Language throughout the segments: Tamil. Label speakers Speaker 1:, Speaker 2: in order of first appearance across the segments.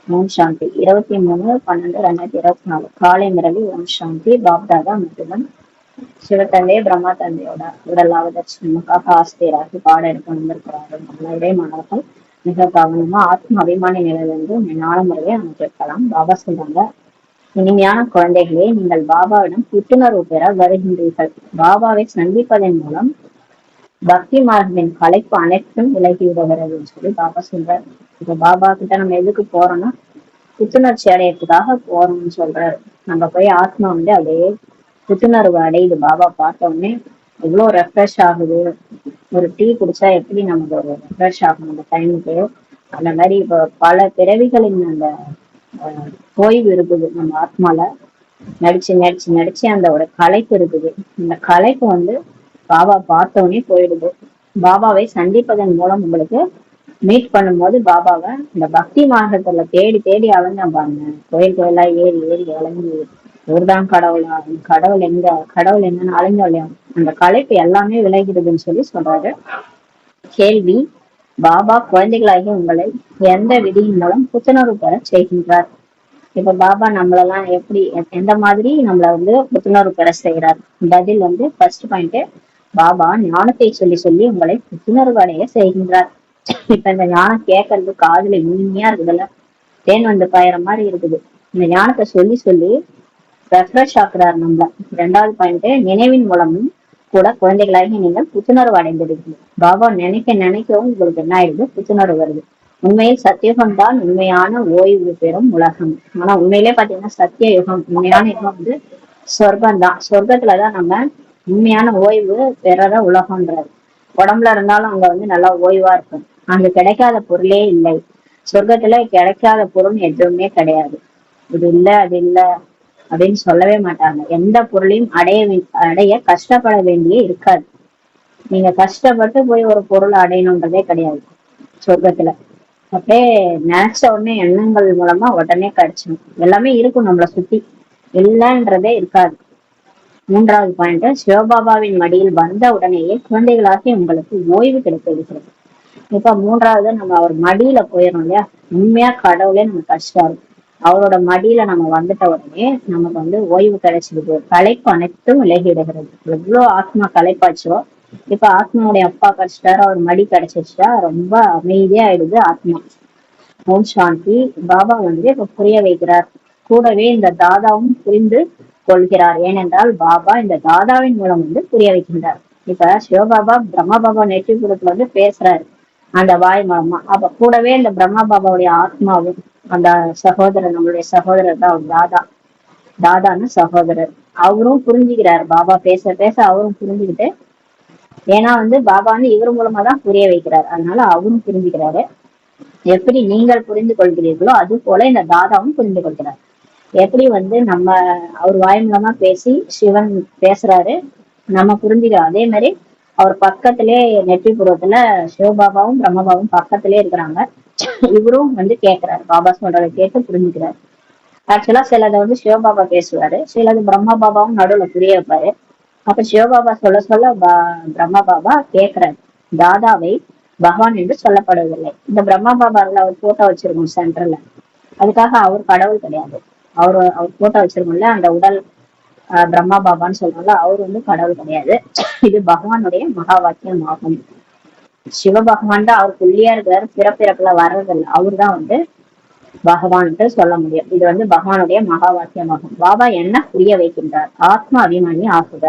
Speaker 1: ஓம் சாந்தி 23/12/2024 காலை முரளி. ஓம் சாந்தி. பாப்தாதா மற்றும் சிவத்தந்தை பிரம்மா தந்தையோட உடல் அவதட்சணமுக்காக ஆசிரியராகி பாட எடுக்க வந்திருக்கிறார்கள். நம்மளுடைய மாணவர்கள் மிக கவனமா ஆத்ம அபிமான நிலையிலிருந்து ஞான முறையை நம்ம கேட்கலாம். பாபா சொல்றாங்க, இனிமையான குழந்தைகளே, நீங்கள் பாபாவிடம் புத்துணர்வு பெற வருகின்றீர்கள். பாபாவை சந்திப்பதன் மூலம் பக்தி மார்க்கின் கலைப்பு அனைத்தும் விலகி விடுகிறதுன்னு சொல்லி பாபா சொல்றாரு. இப்ப பாபா கிட்ட நம்ம எதுக்கு போறோம்னா புத்துணர்ச்சி அடையறதுக்காக போறோம்னு சொல்றாரு. நம்ம போய் ஆத்மா அப்படியே புத்துணர்வு அடையுது. பாபா பார்த்த உடனே எவ்வளவு ரெஃப்ரெஷ் ஆகுது. ஒரு டீ குடிச்சா எப்படி நமக்கு ஒரு ரெஃப்ரெஷ் ஆகும் அந்த டைமுக்கு, அந்த மாதிரி இப்போ பல பிறவிகளின் அந்த ஓய்வு இருக்குது நம்ம ஆத்மால. நடிச்சு நடிச்சு நடிச்சு அந்த ஒரு களைப்பு இருக்குது. இந்த களைப்பு பாபா பார்த்தவனே போயிடுது. பாபாவை சந்திப்பதன் மூலம் உங்களுக்கு மீட் பண்ணும்போது பாபாவை இந்த பக்தி மார்க்கத்துல தேடி தேடி அலைஞ்ச பாருங்க. கோயில் கோயிலா ஏறி ஏறி இறங்கி ஒருதான் கடவுளா, கடவுள் எங்க, கடவுள் என்னன்னு அலைஞ்சோம் இல்லையா, அந்த களைப்பு எல்லாமே விலகிடுதுன்னு சொல்லி சொல்றாரு. கேள்வி: பாபா குழந்தைகளாகி உங்களை எந்த விதியின் மூலம் புத்துணர்வு பெற செய்கின்றார்? இப்ப பாபா நம்மளெல்லாம் எப்படி எந்த மாதிரி நம்மள புத்துணர்வு பெற செய்யறார்? பதில் ஃபர்ஸ்ட் பாயிண்ட், பாபா ஞானத்தை சொல்லி சொல்லி உங்களை புத்துணர்வு அடைய செய்கின்றார். இப்ப இந்த ஞானம் கேட்கறது காதுல இனிமையா இருக்குதுல்ல, தேன் பாயிற மாதிரி இருக்குது. இந்த ஞானத்தை சொல்லி சொல்லி ரெஃப்ரெஷ் ஆக்குறாரு நம்மள. இரண்டாவது பாயிண்ட், நினைவின் மூலமும் கூட குழந்தைகளாகி நீங்கள் புத்துணர்வு அடைந்திருக்கீங்க. பாபா நினைக்க நினைக்கவும் உங்களுக்கு என்ன ஆயிடுது, புத்துணர்வு வருது. உண்மையில் சத்தியுகம் தான் உண்மையான ஓய்வு பெறும் உலகம். ஆனா உண்மையிலே பாத்தீங்கன்னா சத்திய யுகம், உண்மையான யுகம் சொர்க்கம் தான். சொர்க்கத்துலதான் நம்ம உண்மையான ஓய்வு பெறத உலகம்ன்றாரு. உடம்புல இருந்தாலும் அங்க நல்லா ஓய்வா இருக்கும். அங்க கிடைக்காத பொருளே இல்லை. சொர்க்கத்துல கிடைக்காத பொருள் எதுவுமே கிடையாது. இது இல்ல அது இல்ல அப்படின்னு சொல்லவே மாட்டாங்க. எந்த பொருளையும் அடைய கஷ்டப்பட வேண்டியே இருக்காது. நீங்க கஷ்டப்பட்டு போய் ஒரு பொருள் அடையணுன்றதே கிடையாது சொர்க்கத்துல. அப்படியே நினைச்ச உடனே எண்ணங்கள் மூலமா உடனே கிடைச்சிடும். எல்லாமே இருக்கும் நம்மளை சுத்தி, இல்லைன்றதே இருக்காது. மூன்றாவது பாயிண்ட், சிவபாபாவின் மடியில் வந்த உடனேயே குழந்தைகளாகி உங்களுக்கு ஓய்வு கிடைக்கிறது. இப்ப மூன்றாவது, நம்ம அவர் மடியில போயிடறோம் இல்லையா, உண்மையா கடவுளே நம்ம கஷ்டம். அவரோட மடியில நம்ம வந்துட்ட உடனே நமக்கு ஓய்வு கிடைச்சிடுது. களைப்பு அனைத்தும் விலகிடுகிறது. எவ்வளவு ஆத்மா களைப்பாச்சோ, இப்ப ஆத்மாவுடைய அப்பா கிடைச்சிட்டாரு, அவர் மடி கிடைச்சிருச்சா ரொம்ப அமைதியா ஆயிடுது ஆத்மா. ஓம் சாந்தி. பாபா இப்ப புரிய வைக்கிறார். கூடவே இந்த தாதாவும் புரிந்து கொள்கிறார். ஏனென்றால் பாபா இந்த தாதாவின் மூலம் புரிய வைக்கின்றார். இப்ப சிவபாபா பிரம்மா பாபா நெற்றிபுரத்துல பேசுறாரு அந்த வாய் மூலமா. அப்ப கூடவே இந்த பிரம்மா பாபாவுடைய ஆத்மாவும் அந்த சகோதரர், நம்மளுடைய சகோதரர் தான் தாதா. தாதான்னு சகோதரர். அவரும் புரிஞ்சுக்கிறாரு. பாபா பேச பேச அவரும் புரிஞ்சுக்கிட்டு, ஏன்னா பாபா இவர் மூலமா தான் புரிய வைக்கிறார். அதனால அவரும் புரிஞ்சுக்கிறாரு. எப்படி நீங்கள் புரிந்து கொள்கிறீர்களோ அது போல இந்த தாதாவும் புரிந்து கொள்கிறார். எப்படி நம்ம அவர் வாய் மூலமா பேசி சிவன் பேசுறாரு, நம்ம புரிஞ்சுக்கிறோம். அதே மாதிரி அவர் பக்கத்திலே நெற்றிபுரத்துல சிவபாபாவும் பிரம்மபாவும் பக்கத்திலே இருக்கிறாங்க. இவரும் கேட்கிறாரு, பாபா சொல்றதை கேட்டு புரிஞ்சுக்கிறாரு. ஆக்சுவலா சிலதை சிவபாபா பேசுவாரு, சிலது பிரம்மா பாபாவும் நடுவுல புரிய வைப்பாரு. அப்ப சிவபாபா சொல்ல சொல்ல பிரம்மா பாபா கேட்கிறாரு. தாதாவை பகவான் என்று சொல்லப்படுவதில்லை. இந்த பிரம்மா பாபால அவர் போட்டோ வச்சிருக்கோம் சென்டர்ல, அதுக்காக அவர் கடவுள் கிடையாது. அவர் போட்டோ வச்சிருக்கோம்ல அந்த உடல், பிரம்மா பாபான்னு சொல்றோம்ல, அவர் கடவுள் கிடையாது. இது பகவானுடைய மகா வாக்கியம் ஆகும். சிவ பகவான் தான் அவர் புள்ளியா இருக்கிறாரு, பிறப்பிறப்புல வர்றதில்லை. அவர் தான் பகவான்ட்டு சொல்ல முடியும். இது பகவானுடைய மகா வாக்கியமாகும். பாபா என்ன புரிய வைக்கின்றார்? ஆத்மா அபிமானி ஆகுக.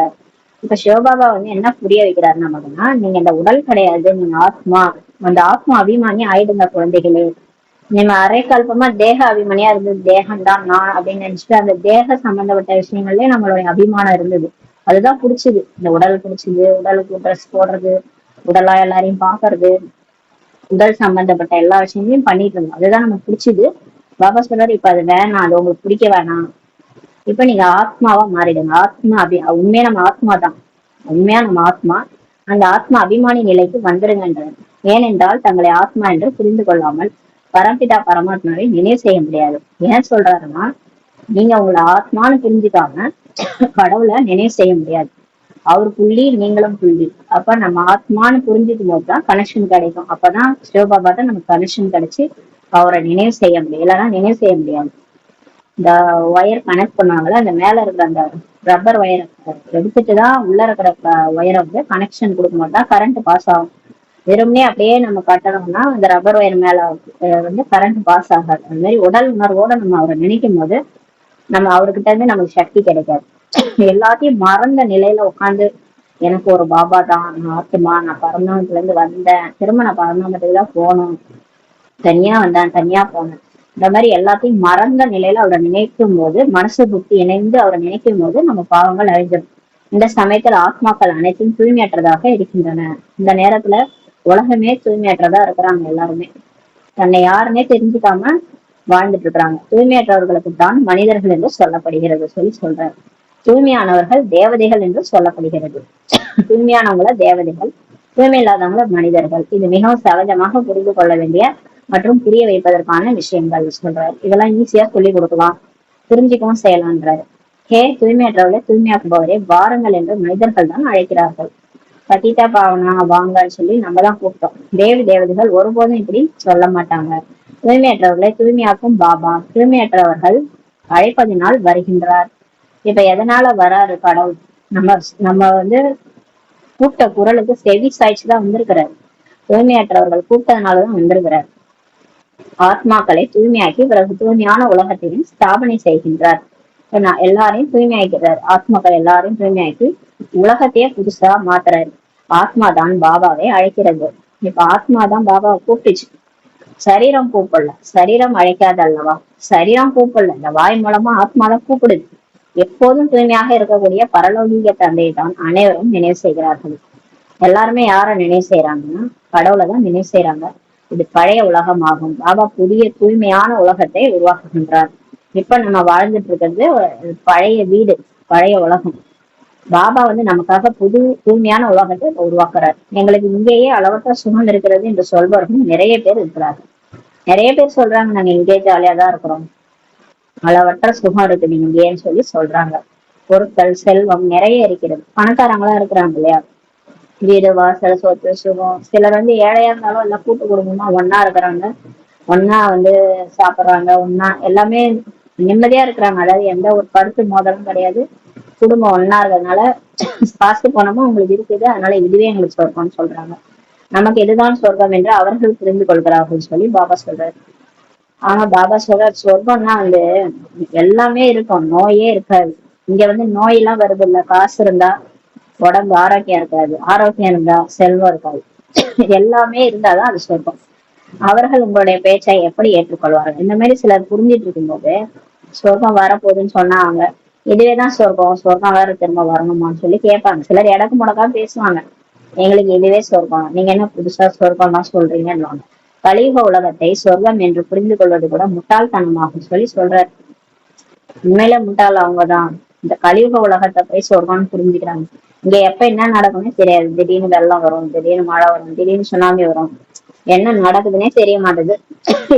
Speaker 1: இப்ப சிவபாபா என்ன புரிய வைக்கிறாரு நமக்குன்னா, நீங்க இந்த உடல் கிடையாது, நீங்க ஆத்மா. அந்த ஆத்மா அபிமானி ஆயிடுங்க குழந்தைகளே. நம்ம அரைக்கல்பமா தேக அபிமானியா இருந்தது, தேகம் தான் நான் அப்படின்னு நினைச்சிட்டு அந்த தேக சம்பந்தப்பட்ட விஷயங்கள்லயே நம்மளுடைய அபிமானம் இருந்தது. அதுதான் பிடிச்சது. இந்த உடல் பிடிச்சது, உடலுக்கு ட்ரெஸ் போடுறது, உடலா எல்லாரையும் பாக்குறது, உடல் சம்பந்தப்பட்ட எல்லா விஷயங்களையும் பண்ணிட்டு இருந்தோம். அதுதான் நமக்கு பிடிச்சது. பாபா சொல்றாரு, இப்ப அது வேணாம், அது உங்களுக்கு பிடிக்க வேணாம். இப்ப நீங்க ஆத்மாவா மாறிடுங்க. ஆத்மா உண்மையா நம்ம ஆத்மா தான். உண்மையா நம்ம ஆத்மா. அந்த ஆத்மா அபிமானி நிலைக்கு வந்துருங்கன்றார். ஏனென்றால் தங்களை ஆத்மா என்று புரிந்து கொள்ளாமல் பரம்பிதா பரமாத்மாவை நினைவு செய்ய முடியாது. ஏன் சொல்றாருன்னா, நீங்க உங்களை ஆத்மான்னு புரிஞ்சுக்காம கடவுளை நினைவு செய்ய முடியாது. அவர் புள்ளி, நீங்களும் புள்ளி. அப்ப நம்ம ஆத்மான்னு புரிஞ்சுக்கும் போதுதான் கனெக்ஷன் கிடைக்கும். அப்பதான் சிவபாபா தான் நமக்கு கனெக்ஷன் கிடைச்சு அவரை நினைவு செய்ய முடியும், இல்லைன்னா நினைவு செய்ய முடியாது. இந்த ஒயர் கனெக்ட் பண்ணுவாங்கல்ல, அந்த மேல இருக்கிற அந்த ரப்பர் ஒயரை எடுத்துட்டுதான் உள்ள இருக்கிற ஒயரை வந்து கனெக்ஷன் கொடுக்கும்போது தான் கரண்ட் பாஸ் ஆகும். வெறுமனே அப்படியே நம்ம கட்டணும்னா அந்த ரப்பர் ஒயர் மேல வந்து கரண்ட் பாஸ் ஆகாது. அது மாதிரி உடல் உணர்வோட நம்ம அவரை நினைக்கும் போது நம்ம அவர்கிட்ட இருந்து நமக்கு சக்தி கிடைக்காது. எல்லாத்தையும் மறந்த நிலையில உட்காந்து எனக்கு ஒரு பாபா தான், நான் ஆத்துமா, நான் பரந்தாமத்துல இருந்து வந்தேன், திரும்ப நான் பரந்தாமத்துக்கு தான் போகணும், தனியா வந்தேன், தனியா போனேன், இந்த மாதிரி எல்லாத்தையும் மறந்த நிலையில அவரை நினைக்கும் போது, மனசு புத்தி இணைந்து அவரை நினைக்கும் போது நம்ம பாவங்கள் அழிஞ்சிடும். இந்த சமயத்துல ஆத்மாக்கள் அனைத்தும் தூய்மையற்றதாக இருக்கின்றன. இந்த நேரத்துல உலகமே தூய்மையற்றதா இருக்கிறாங்க. எல்லாருமே தன்னை யாருன்னே தெரிஞ்சுக்காம வாழ்ந்துட்டு இருக்கிறாங்க. தூய்மையற்றவர்களுக்கு தான் மனிதர்கள் என்று சொல்லப்படுகிறது சொல்றாரு. தூய்மையானவர்கள் தேவதைகள் என்று சொல்லப்படுகிறது. தூய்மையானவங்கள தேவதைகள், தூய்மை இல்லாதவங்கள மனிதர்கள். இது மிகவும் சகஜமாக புரிந்து கொள்ள வேண்டிய மற்றும் புரிய வைப்பதற்கான விஷயங்கள் சொல்றாரு. இதெல்லாம் ஈஸியா சொல்லி கொடுக்கலாம், புரிஞ்சுக்கவும் செய்யலான்றாரு. ஹே தூய்மையற்றவர்களை தூய்மையாக்குபவரே, வாருங்கள் என்று மனிதர்கள் தான் அழைக்கிறார்கள். பத்திதா பாவனா வாங்கன்னு சொல்லி நம்ம தான் கூப்பிட்டோம். தேவதைகள் ஒருபோதும் இப்படி சொல்ல மாட்டாங்க. தூய்மையற்றவர்களை தூய்மையாக்கும் பாபா தூய்மையற்றவர்கள் அழைப்பதினால் வருகின்றார். இப்ப எதனால வராரு கடவுள்? நம்ம நம்ம வந்து கூப்பிட்ட குரலுக்கு செவி சாய்ச்சிதான் வந்திருக்கிறாரு. தூய்மையற்றவர்கள் கூப்பிட்டதுனாலதான் வந்திருக்கிறார். ஆத்மாக்களை தூய்மையாக்கி பிறகு தூய்மையான உலகத்தையும் ஸ்தாபனை செய்கின்றார். எல்லாரையும் தூய்மையாக்கிறார். ஆத்மாக்கள் எல்லாரையும் தூய்மையாக்கி உலகத்தையே புதுசா மாத்துறாரு. ஆத்மா தான் பாபாவை அழைக்கிறது. இப்ப ஆத்மா தான் பாபாவை கூப்பிட்டுச்சு, சரீரம் கூப்பிடல. சரீரம் அழைக்காது அல்லவா? சரீரம் கூப்பிடல, இந்த வாய் மூலமா ஆத்மாதான் கூப்பிடுது. எப்போதும் தூய்மையாக இருக்கக்கூடிய பரலோகிக தந்தையை தான் அனைவரும் நினைவு செய்கிறார்கள். எல்லாருமே யார நினைவு செய்யறாங்கன்னா கடவுளை தான் நினைவு செய்யறாங்க. இது பழைய உலகம் ஆகும். பாபா புதிய தூய்மையான உலகத்தை உருவாக்குகின்றார். இப்ப நம்ம வாழ்ந்துட்டு இருக்கிறது பழைய வீடு, பழைய உலகம். பாபா வந்து நமக்காக புது தூய்மையான உலகத்தை உருவாக்குறாரு. எங்களுக்கு இங்கேயே அளவற்ற சுகம் இருக்கிறது என்று சொல்பவர்கள் நிறைய பேர் இருக்கிறார்கள். நிறைய பேர் சொல்றாங்க, நாங்க இங்கே ஜாலியா தான் இருக்கிறோம், அளவற்ற சுகம் இருக்குது இங்கேன்னு சொல்லி சொல்றாங்க. பொருட்கள் செல்வம் நிறைய இருக்கிறது, பணக்காரங்களா இருக்கிறாங்க இல்லையா, வீடு வாசல் சொத்து சுகம். சிலர் வந்து ஏழையா இருந்தாலும் எல்லாம் கூட்டு குடும்பமா ஒன்னா இருக்கிறாங்க, ஒன்னா வந்து சாப்பிடுறாங்க, ஒன்னா எல்லாமே நிம்மதியா இருக்கிறாங்க. அதாவது எந்த ஒரு கருத்து மோதலும் கிடையாது. குடும்பம் ஒன்னா இருக்கிறதுனால காசு பணமும் உங்களுக்கு இருக்குது, அதனால இதுவே எங்களுக்கு சொர்க்கம்னு சொல்றாங்க. நமக்கு இதுதான் சொர்க்கம் என்று அவர்கள் புரிந்து கொள்கிறார்கள் சொல்லி பாபா சொல்றாரு. ஆனா பாபா சொல்றாரு, சொர்க்கம்னா வந்து எல்லாமே இருக்கும், நோயே இருக்காது. இங்க வந்து நோய் எல்லாம் வருது இல்ல, காசு இருந்தா உடம்பு ஆரோக்கியம் இருக்காது, ஆரோக்கியம் இருந்தா செல்வம் இருக்காது. எல்லாமே இருந்தாதான் அது சொர்க்கம். அவர்கள் உங்களுடைய பேச்சை எப்படி ஏற்றுக்கொள்வார்கள்? இந்த மாதிரி சிலர் புரிஞ்சிட்டு இருக்கும் போது சொர்க்கம் வரப்போகுதுன்னு சொன்னாங்க, இதுவேதான் சொர்க்கம், சொர்க்கம் வேற திரும்ப வரணுமான்னு சொல்லி கேட்பாங்க. சிலர் இடக்கு முடக்கா பேசுவாங்க, எங்களுக்கு இதுவே சொர்க்கம், நீங்க என்ன புதுசா சொர்க்கம்லாம் சொல்றீங்கன்னு. கலியுக உலகத்தை சொர்க்கம் என்று புரிந்து கொள்வது கூட முட்டாள்தனமாகும் சொல்லி சொல்றாரு. உண்மையில முட்டாள் அவங்கதான். இந்த கலியுக உலகத்தை போய் சொர்க்கம்னு புரிஞ்சுக்கிறாங்க. இங்க எப்ப என்ன நடக்கும்னே தெரியாது. திடீர்னு வெள்ளம் வரும், திடீர்னு மழை வரும், திடீர்னு சுனாமி வரும், என்ன நடக்குதுன்னே தெரிய மாட்டேது.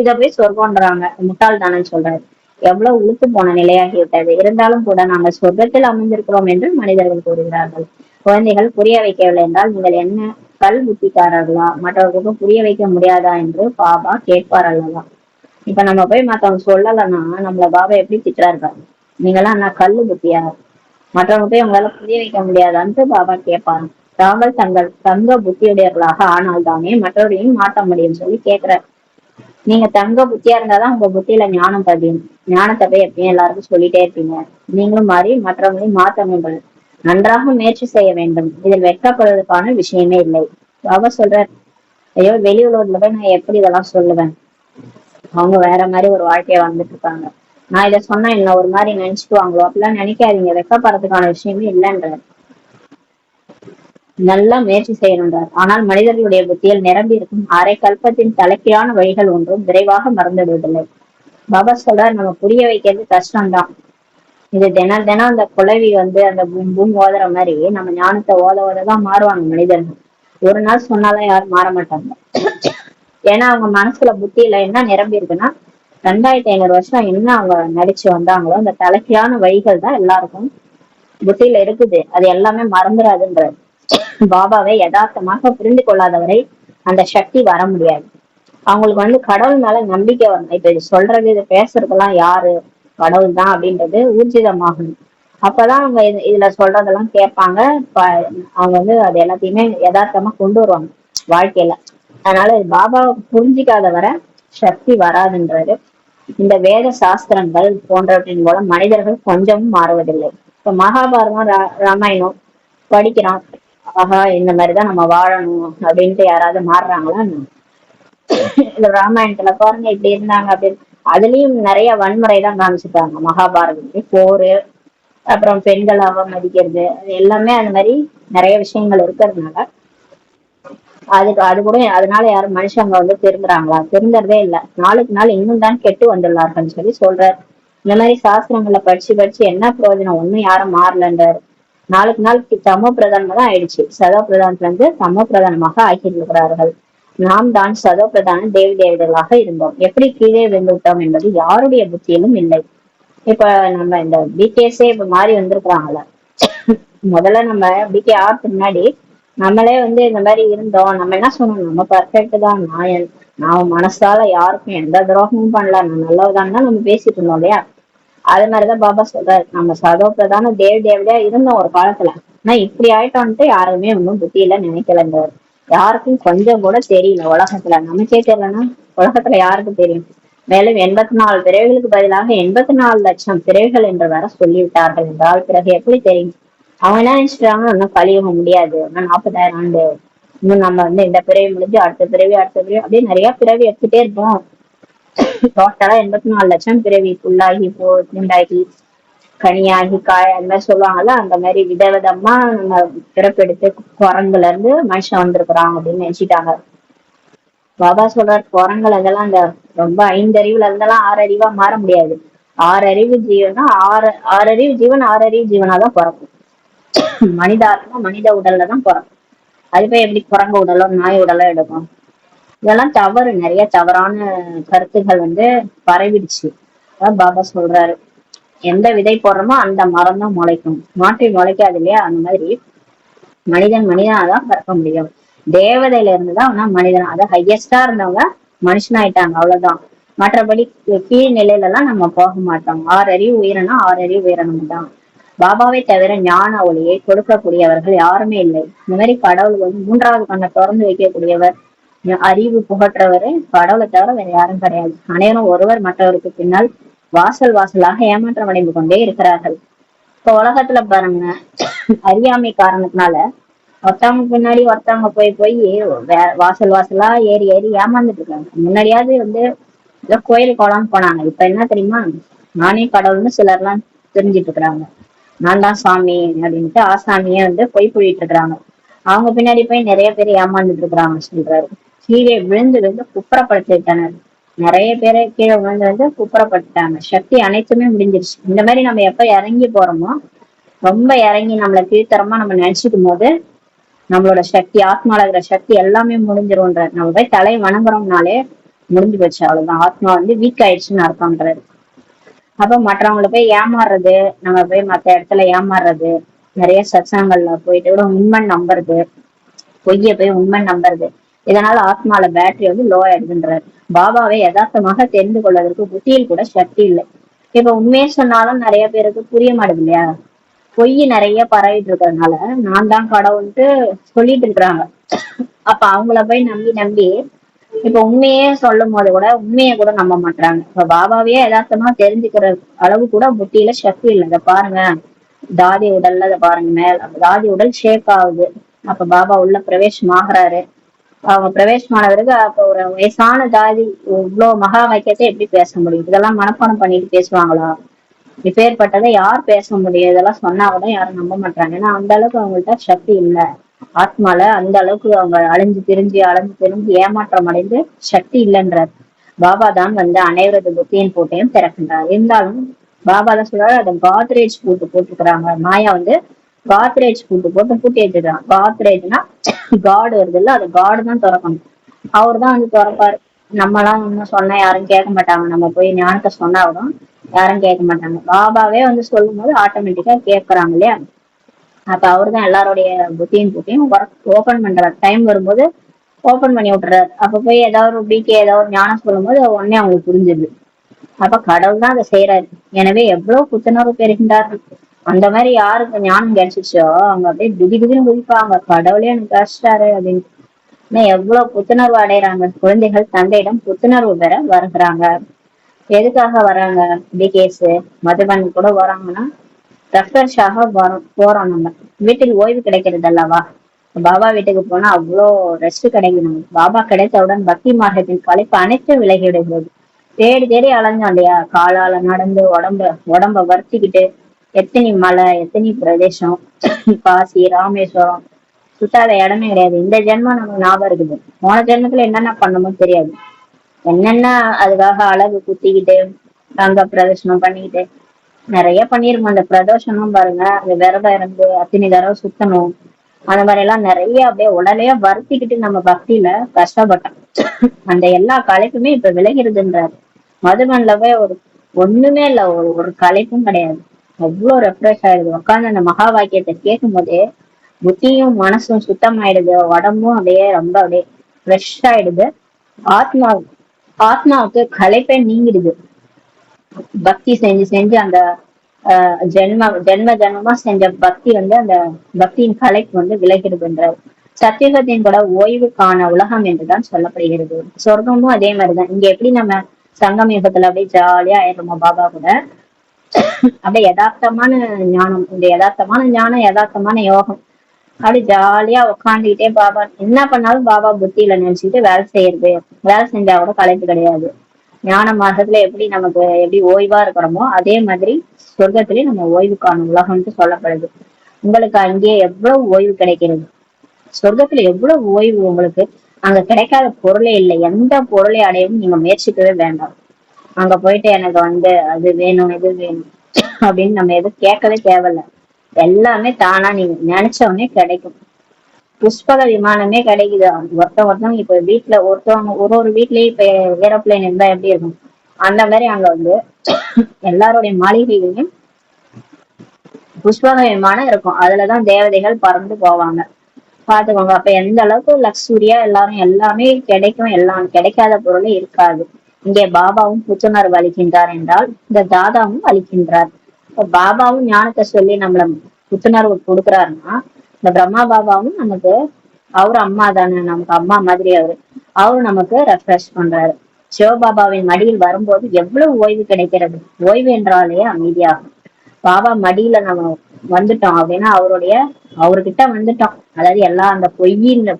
Speaker 1: இத போய் சொர்க்கம்ன்றாங்க, முட்டாள் தானேன்னு சொல்றாரு. எவ்வளவு உளுத்து போன நிலையாகி விட்டது. இருந்தாலும் கூட நாங்கள் சொர்க்கத்தில் அமைந்திருக்கிறோம் என்று மனிதர்கள் கூறுகிறார்கள். குழந்தைகள் புரிய வைக்கவில்லை என்றால் நீங்கள் என்ன கல் புத்திக்காரர்களா? மற்றவர்களுக்கு புரிய வைக்க முடியாதா என்று பாபா கேட்பார் அல்லவா? இப்ப நம்ம போய் மத்தவங்க சொல்லலைன்னா நம்மள பாபா எப்படி திட்டுறாரு? நீங்கெல்லாம் என்ன கல்லு புத்தியா? மற்றவங்க போய் உங்களால புரிய வைக்க முடியாதான்ட்டு பாபா கேட்பாரு. தாங்கள் தங்கள் தங்க புத்தியுடையவர்களாக ஆனால் தானே மற்றவர்களையும் மாற்ற முடியும்னு சொல்லி கேட்கிறார். நீங்க தங்க புத்தியா இருந்தாதான் உங்க புத்தியில ஞானம் பதியும். ஞானத்தை போய் எப்பயும் எல்லாருக்கும் சொல்லிட்டே இருப்பீங்க. நீங்களும் மாறி மற்றவங்களையும் மாற்ற வேண்டும், நன்றாக முயற்சி செய்ய வேண்டும். இதில் வெட்கப்படுவதற்கான விஷயமே இல்லை. பாபா சொல்றார், ஐயோ வெளி உலகத்துல போய் நான் எப்படி இதெல்லாம் சொல்லுவேன்? அவங்க வேற மாதிரி ஒரு வாழ்க்கைய வாழ்ந்துட்டு இருக்காங்க, நான் இதை சொன்னா என்ன ஒரு மாதிரி நினைச்சுக்குவாங்களோ? அப்படிலாம் நினைக்காதீங்க, வெக்கப்படுறதுக்கான விஷயமே இல்லைன்ற. நல்லா முயற்சி செய்யணுன்றார். ஆனால் மனிதர்களுடைய புத்தியில் நிரம்பி இருக்கும் அரை கல்பத்தின் தலைக்கீழான வழிகள் ஒன்றும் விரைவாக மறந்துவிடுவதில்லை. பாபா சொல்றார், நம்ம புரிய வைக்கிறது கஷ்டம்தான். இது தினம் தினம் அந்த குழவி வந்து அந்த பூம் ஓதுற மாதிரி நம்ம ஞானத்தை ஓத ஓததான் மாறுவாங்க மனிதர்கள். ஒரு நாள் சொன்னாதான் யாரும் மாற மாட்டாங்க. ஏன்னா அவங்க மனசுல புத்தியில என்ன நிரம்பி இருக்குன்னா 2500 வருஷம் என்ன அவங்க நடிச்சு வந்தாங்களோ அந்த தலைக்கியான வழிகள் தான் எல்லாருக்கும் புத்தியில இருக்குது. அது எல்லாமே மறந்துடாதுன்றாரு. பாபாவை யதார்த்தமாக புரிந்து கொள்ளாதவரை அந்த சக்தி வர முடியாது. அவங்களுக்கு வந்து கடவுள் மேல நம்பிக்கை வரணும். இப்ப இது சொல்றது இது பேசுறதெல்லாம் யாரு, கடவுள் தான் அப்படின்றது ஊர்ஜிதமாகணும். அப்பதான் அவங்க இதுல சொல்றதெல்லாம் கேட்பாங்க. அவங்க வந்து அது எல்லாத்தையுமே யதார்த்தமா கொண்டு வருவாங்க வாழ்க்கையில. அதனால பாபா புரிஞ்சிக்காத வர சக்தி வராதுன்றாரு. இந்த வேத சாஸ்திரங்கள் போன்றவற்றின் மூலம் மனிதர்கள் கொஞ்சமும் மாறுவதில்லை. இப்ப மகாபாரதம் ராமாயணம் படிக்கிறான், ஆஹா இந்த மாதிரிதான் நம்ம வாழணும் அப்படின்ட்டு யாராவது மாறுறாங்களா? இந்த ராமாயணத்துல பாருங்க இப்படி இருந்தாங்க அப்படின்னு. அதுலயும் நிறைய வன்முறை தான் காமிச்சிருக்காங்க. மகாபாரதத்துக்கு போரு, அப்புறம் பெண்கள் அவமதிக்கிறது, அது எல்லாமே அந்த மாதிரி நிறைய விஷயங்கள் இருக்கிறதுனால அது கூட அதனால யாரும் மனுஷங்க வந்து திருந்துறாங்களா? திருந்துறதே இல்ல. நாளுக்கு நாள் இன்னும் தான் கெட்டு வந்துள்ளார்கள் சொல்லி சொல்றாரு. இந்த மாதிரி சாஸ்திரங்களை படிச்சு படிச்சு என்ன பிரயோஜனம்? ஒண்ணும் யாரும் மாறலன்றாரு. நாளுக்கு நாள் சம பிரதானமா தான் ஆயிடுச்சு. சதோ பிரதானத்துல இருந்து சம பிரதானமாக ஆக்கியிருக்கிறார்கள். நாம் தான் சதோ பிரதான தேவி தேவதைகளாக இருந்தோம். எப்படி கீழே விழுந்துவிட்டோம் என்பது யாருடைய புத்தியிலும் இல்லை. இப்ப நம்ம இந்த பிகேஸே இப்ப மாறி வந்திருக்கிறாங்கல்ல. முதல்ல நம்ம பிகே ஆர்க்கு முன்னாடி நம்மளே வந்து இந்த மாதிரி இருந்தோம். நம்ம என்ன சொன்னோம்? நம்ம பர்ஃபெக்ட் தான், நான் மனசால யாருக்கும் எந்த துரோகமும் பண்ணல, நான் நல்லவதான் நம்ம பேசிட்டு இருந்தோம் இல்லையா? அது மாதிரிதான் பாபா சொல்றாரு, நம்ம சதோ பிரதான தேவி தேவதையா இருந்தோம் ஒரு காலத்துல. ஆனா இப்படி ஆயிட்டோம்ட்டு யாருமே ஒன்னும் புத்தியில நினைக்கலன்றாரு. யாருக்கும் கொஞ்சம் கூட தெரியல உலகத்துல. நமக்கே தெரியலன்னா உலகத்துல யாருக்கு தெரியும்? மேலும் 84 பிறவிகளுக்கு பதிலாக 84 லட்சம் பிறவிகள் என்று வர சொல்லிவிட்டார்கள் என்றால் பிறகு எப்படி தெரியும்? அவங்க என்ன நினைச்சிட்டாங்க, இன்னும் கலியுகம் முடியாது, இன்னும் 40,000 ஆண்டு, இன்னும் நம்ம வந்து இந்த பிறவி முடிஞ்சு அடுத்த பிறவி அப்படியே நிறைய பிறவி எடுத்துட்டே இருப்போம். டோட்டலா 84 லட்சம் பிறவி புல்லாகி பூண்டாகி கனியாகி காய் அந்த மாதிரி சொல்லுவாங்கல்ல, அந்த மாதிரி விதவிதமா நம்ம பிறப்பெடுத்து குரங்குல இருந்து மனுஷன் வந்திருக்கிறான் அப்படின்னு நினைச்சிட்டாங்க. பாபா சொல்றாரு, குரங்கள் அதெல்லாம் அந்த ரொம்ப 5 அறிவுல இருந்தெல்லாம் 6 அறிவா மாற முடியாது. 6 அறிவு ஜீவனா 6 அறிவு ஜீவன் 6 அறிவு ஜீவனாதான் பிறக்கும். மனித ஆத்மா மனித உடல்ல தான் பிறக்கும். அது போய் எப்படி குரங்கு உடலோ நாய் உடலோ எடுக்கும்? இதெல்லாம் தவறு. நிறைய தவறான கருத்துகள் வந்து பரவிடுச்சு. அதான் பாபா சொல்றாரு, எந்த விதை போடுறோமோ அந்த மரம் தான் முளைக்கும், மாற்றி முளைக்காது இல்லையா? அந்த மாதிரி மனிதன் மனிதனாதான் பிறக்க முடியும். தேவதையில இருந்துதான் ஆனா மனிதன், அதை ஹையஸ்டா இருந்தவங்க மனுஷன் ஆயிட்டாங்க, அவ்வளவுதான். மற்றபடி கீழ் நிலையில எல்லாம் நம்ம போக மாட்டோம். 6 அறிவு உயிரினா 6 அறிவு உயிரினம் தான். பாபாவை தவிர ஞான ஒளியை கொடுக்கக்கூடியவர்கள் யாருமே இல்லை. இந்த மாதிரி கடவுள் வந்து 3வது கண்ணை திறந்து வைக்கக்கூடியவர், அறிவு புகற்றவர் கடவுளை தவிர வேற யாரும் கிடையாது. அனைவரும் ஒருவர் மற்றவருக்கு பின்னால் வாசல் வாசலாக ஏமாற்றம் அடைந்து கொண்டே இருக்கிறார்கள். இப்ப உலகத்துல பாருங்க, அறியாமை காரணத்தினால ஒருத்தவங்க பின்னாடி ஒருத்தவங்க போய் போய் வாசல் வாசலா ஏறி ஏறி ஏமாந்துட்டு இருக்காங்க. முன்னாடியாவது வந்து ஏதோ கோயில் குளம்னு போனாங்க. இப்ப என்ன தெரியுமா? நானே கடவுள்னு சிலர் எல்லாம் தெரிஞ்சிட்டு இருக்கிறாங்க. நான் தான் சாமி அப்படின்ட்டு ஆசாமியே வந்து பொய் புழிட்டு இருக்கிறாங்க. அவங்க பின்னாடி போய் நிறைய பேர் ஏமாந்துட்டு இருக்கிறாங்க சொல்றாரு. கீழே விழுந்து விழுந்து குப்புறப்படுத்திட்டனர். நிறைய பேரை கீழே விழுந்து வந்து குப்புறப்படுத்திட்டாங்க. சக்தி அனைத்துமே முடிஞ்சிருச்சு. இந்த மாதிரி நம்ம எப்ப இறங்கி போறோமோ, ரொம்ப இறங்கி நம்மளை கீழ்த்தரமா நம்ம நினைச்சுக்கும் போது நம்மளோட சக்தி, ஆத்மால இருக்கிற சக்தி எல்லாமே முடிஞ்சிரும்ன்ற. நம்ம போய் தலை வணங்குறோம்னாலே முடிஞ்சு போச்சு, அவ்வளவுதான். ஆத்மா வந்து வீக் ஆயிடுச்சுன்னு அர்த்தம்ன்றாரு. அப்ப மற்றவங்களை போய் ஏமாறுறது, நம்ம போய் மத்த இடத்துல ஏமாறுறது, நிறைய சத்சங்கங்கள்ல போயிட்டு கூட உண்மை நம்புறது, பொய்ய போய் உண்மை நம்புறது, இதனால ஆத்மால பேட்டரி வந்து லோ ஆயிடுதுன்றாரு. பாபாவை யதார்த்தமாக தெரிந்து கொள்வதற்கு புத்தியில் கூட சக்தி இல்லை. இப்ப உண்மையே சொன்னாலும் நிறைய பேருக்கு புரிய மாட்டேது இல்லையா? பொய் நிறைய பரவிட்டு இருக்கிறதுனால நான் தான் கடவுள்ட்டு சொல்லிட்டு இருக்கிறாங்க. அப்ப அவங்கள போய் நம்பி நம்பி இப்ப உண்மையே சொல்லும் போது கூட உண்மையை கூட நம்ப மாட்டாங்க. இப்ப பாபாவையே யதார்த்தமா தெரிஞ்சுக்கிற அளவு கூட புத்தியில சக்தி இல்லை. இதை பாருங்க, தாதி உடல்ல இதை பாருங்க, மேல தாதி உடல் ஷேக் ஆகுது. அப்ப பாபா உள்ள பிரவேசம் ஆகுறாரு. அவங்க பிரவேசமானவருக்கு அப்ப ஒரு வயசான தாதி இவ்வளவு மகா வாக்கியத்தை எப்படி பேச முடியும்? இதெல்லாம் மனப்பாடம் பண்ணிட்டு பேசுவாங்களா? இப்பேற்பட்டதை யார் பேச முடியும்? இதெல்லாம் சொன்னா கூட யாரும் நம்ப மாட்டாங்க. ஏன்னா அந்த அளவுக்கு அவங்கள்ட்ட சக்தி இல்ல. ஆத்மால அந்த அளவுக்கு அவங்க அலைஞ்சு திரிஞ்சு ஏமாற்றம் அடைந்து சக்தி இல்லைன்றார். பாபா தான் வந்து அனைவரது புத்தியின் பூட்டையும் திறக்கின்றார். இருந்தாலும் பாபா தான் சொல்றாரு, அதை காத்ரேஜ் பூட்டு போட்டுக்கிறாங்க. மாயா வந்து காத்ரேஜ் பூட்டு போட்டு பூட்டி வச்சுக்கிறான். காத்ரேஜ்னா காடு வருது இல்ல, அது காடு தான் திறக்கணும். அவரு தான் வந்து திறப்பாரு. நம்ம எல்லாம் இன்னும் சொன்னா யாரும் கேட்க மாட்டாங்க. நம்ம போய் ஞானத்தை சொன்னாலும் யாரும் கேட்க மாட்டாங்க. பாபாவே வந்து சொல்லும் போது ஆட்டோமேட்டிக்கா கேட்கறாங்க இல்லையா? அப்ப அவருதான் எல்லாருடைய புத்தியும் ஓபன் பண்றாரு. டைம் வரும்போது ஓபன் பண்ணி விட்டுறாரு. அப்ப போய் ஏதாவது ஒரு பிகே ஏதாவது ஒரு ஞானம் சொல்லும் போது உடனே அவங்களுக்கு புரிஞ்சுது. அப்ப கடவுள் தான் அதை செய்யறாரு. எனவே எவ்வளவு புத்துணர்வு பெறுகின்றார்கள். அந்த மாதிரி யாருக்கு ஞானம் கிடைச்சிச்சோ அவங்க அப்படியே திடீர்னு குதிப்பாங்க, கடவுளே எனக்கு கிடைச்சிட்டாரு அப்படின்னு. எவ்வளவு புத்துணர்வு அடையறாங்க குழந்தைகள். தந்தையிடம் புத்துணர்வு பெற வருகிறாங்க. எதுக்காக வராங்க? பிகேஸ் மதுபன் கூட வராங்கன்னா ரெஃப்ரெஷ்ஷாக போறோம். நம்ம வீட்டுக்கு ஓய்வு கிடைக்கிறது அல்லவா. பாபா வீட்டுக்கு போனா அவ்வளோ ரெஸ்ட் கிடைக்கும் நமக்கு. பாபா கிடைத்தவுடன் பக்தி மார்க்கத்தின் களைப்பு அனைத்தும் விலகிவிடுகிறது. தேடி தேடி அலைஞ்சோம் இல்லையா, காலால நடந்து உடம்ப வருத்திக்கிட்டு, எத்தனை மலை எத்தனை பிரதேசம், காசி ராமேஸ்வரம், சுத்தாத இடமே கிடையாது. இந்த ஜென்மம் நமக்கு ஞாபகம் இருக்குது, போன ஜென்மத்துல என்னென்ன பண்ணமோ தெரியாது. என்னென்ன அதுக்காக அழகு குத்திக்கிட்டு அங்க பிரதர்ஷனம் பண்ணிக்கிட்டு நிறைய பண்ணிருக்கோம். அந்த பிரதோஷமும் பாருங்க, அந்த விரதம் இருந்து அத்தனை தடவை சுத்தணும். அந்த மாதிரி எல்லாம் நிறைய அப்படியே உடலையே வருத்திக்கிட்டு நம்ம பக்தியில கஷ்டப்பட்டோம். அந்த எல்லா களைப்புமே இப்ப விலகிறதுன்றாரு. மதுபன்ல போய் ஒண்ணுமே இல்ல, ஒரு களைப்பும் கிடையாது. அவ்வளவு ரெஃப்ரெஷ் ஆயிடுது. உட்காந்து அந்த மகா வாக்கியத்தை கேட்கும் போதே புத்தியும் மனசும் சுத்தமாயிடுது. உடம்பும் அப்படியே ரொம்ப அப்படியே ஃப்ரெஷ் ஆயிடுது. ஆத்மா ஆத்மாவுக்கு களைப்பே நீங்கிடுது. பக்தி செஞ்சு செஞ்சு அந்த ஜென்மமா செஞ்ச பக்தி அந்த பக்தியின் கலைக்கு விலகிடுதுன்றார். சத்தியுகத்தின் கூட ஓய்வுக்கான உலகம் என்றுதான் சொல்லப்படுகிறது. சொர்க்கமும் அதே மாதிரிதான். இங்க எப்படி நம்ம சங்கம் யுகத்துல அப்படியே ஜாலியா ஆயிடுறோமோ பாபா கூட, அப்படியே யதார்த்தமான ஞானம், இந்த யதார்த்தமான ஞானம் யதார்த்தமான யோகம். அப்படி ஜாலியா உக்காந்துக்கிட்டே பாபா என்ன பண்ணாலும் பாபா புத்தியில நினைச்சுட்டு வேலை செய்யறது. வேலை செஞ்சா கூட களைப்பு கிடையாது. ஞான மாசத்துல எப்படி நமக்கு எப்படி ஓய்வா இருக்கிறோமோ அதே மாதிரி சொர்க்கத்திலேயே நம்ம ஓய்வுக்கான உலகம்னு சொல்லப்படுது. உங்களுக்கு அங்கேயே எவ்வளவு ஓய்வு கிடைக்கிறது. சொர்க்கத்துல எவ்வளவு ஓய்வு உங்களுக்கு. அங்க கிடைக்காத பொருளே இல்லை. எந்த பொருளை அடையவும் நீங்க முயற்சிக்கவே வேண்டாம். அங்க போயிட்டு எனக்கு அது வேணும் இது வேணும் அப்படின்னு நம்ம எதுவும் கேட்கவே தேவையில்ல. எல்லாமே தானா நீங்க நினைச்ச உடனே கிடைக்கும். புஷ்பக விமானமே கிடைக்குது. ஒருத்தவங்க இப்ப வீட்டுல ஒருத்தவங்க ஒரு வீட்லயே இப்ப ஏரோப்ளைன் இருந்தா எப்படி இருக்கும், அந்த மாதிரி அங்க எல்லாருடைய மாளிகைகளையும் புஷ்பக விமானம் இருக்கும். அதுலதான் தேவதைகள் பறந்து போவாங்க. பாத்துக்கோங்க. அப்ப எந்த அளவுக்கு லக்ஸூரியா எல்லாரும் எல்லாமே கிடைக்கும். எல்லாம் கிடைக்காத பொருளே இருக்காது. இங்கே பாபாவும் புத்துணர்வு அளிக்கின்றார் என்றால் இந்த தாதாவும் அளிக்கின்றார். இப்ப பாபாவும் ஞானத்தை சொல்லி நம்மள புத்துணர்வு கொடுக்குறாருன்னா, இந்த பிரம்மா பாபாவும் நமக்கு அவரு அம்மா தானே, நமக்கு அம்மா மாதிரி அவரு நமக்கு ரெஃப்ரெஷ் பண்றாரு. சிவபாபாவின் மடியில் வரும்போது எவ்வளவு ஓய்வு கிடைக்கிறது. ஓய்வு என்றாலே அமைதியாகும். பாபா மடியில நம்ம வந்துட்டோம் அப்படின்னா அவர்கிட்ட வந்துட்டோம். அதாவது எல்லாம் அந்த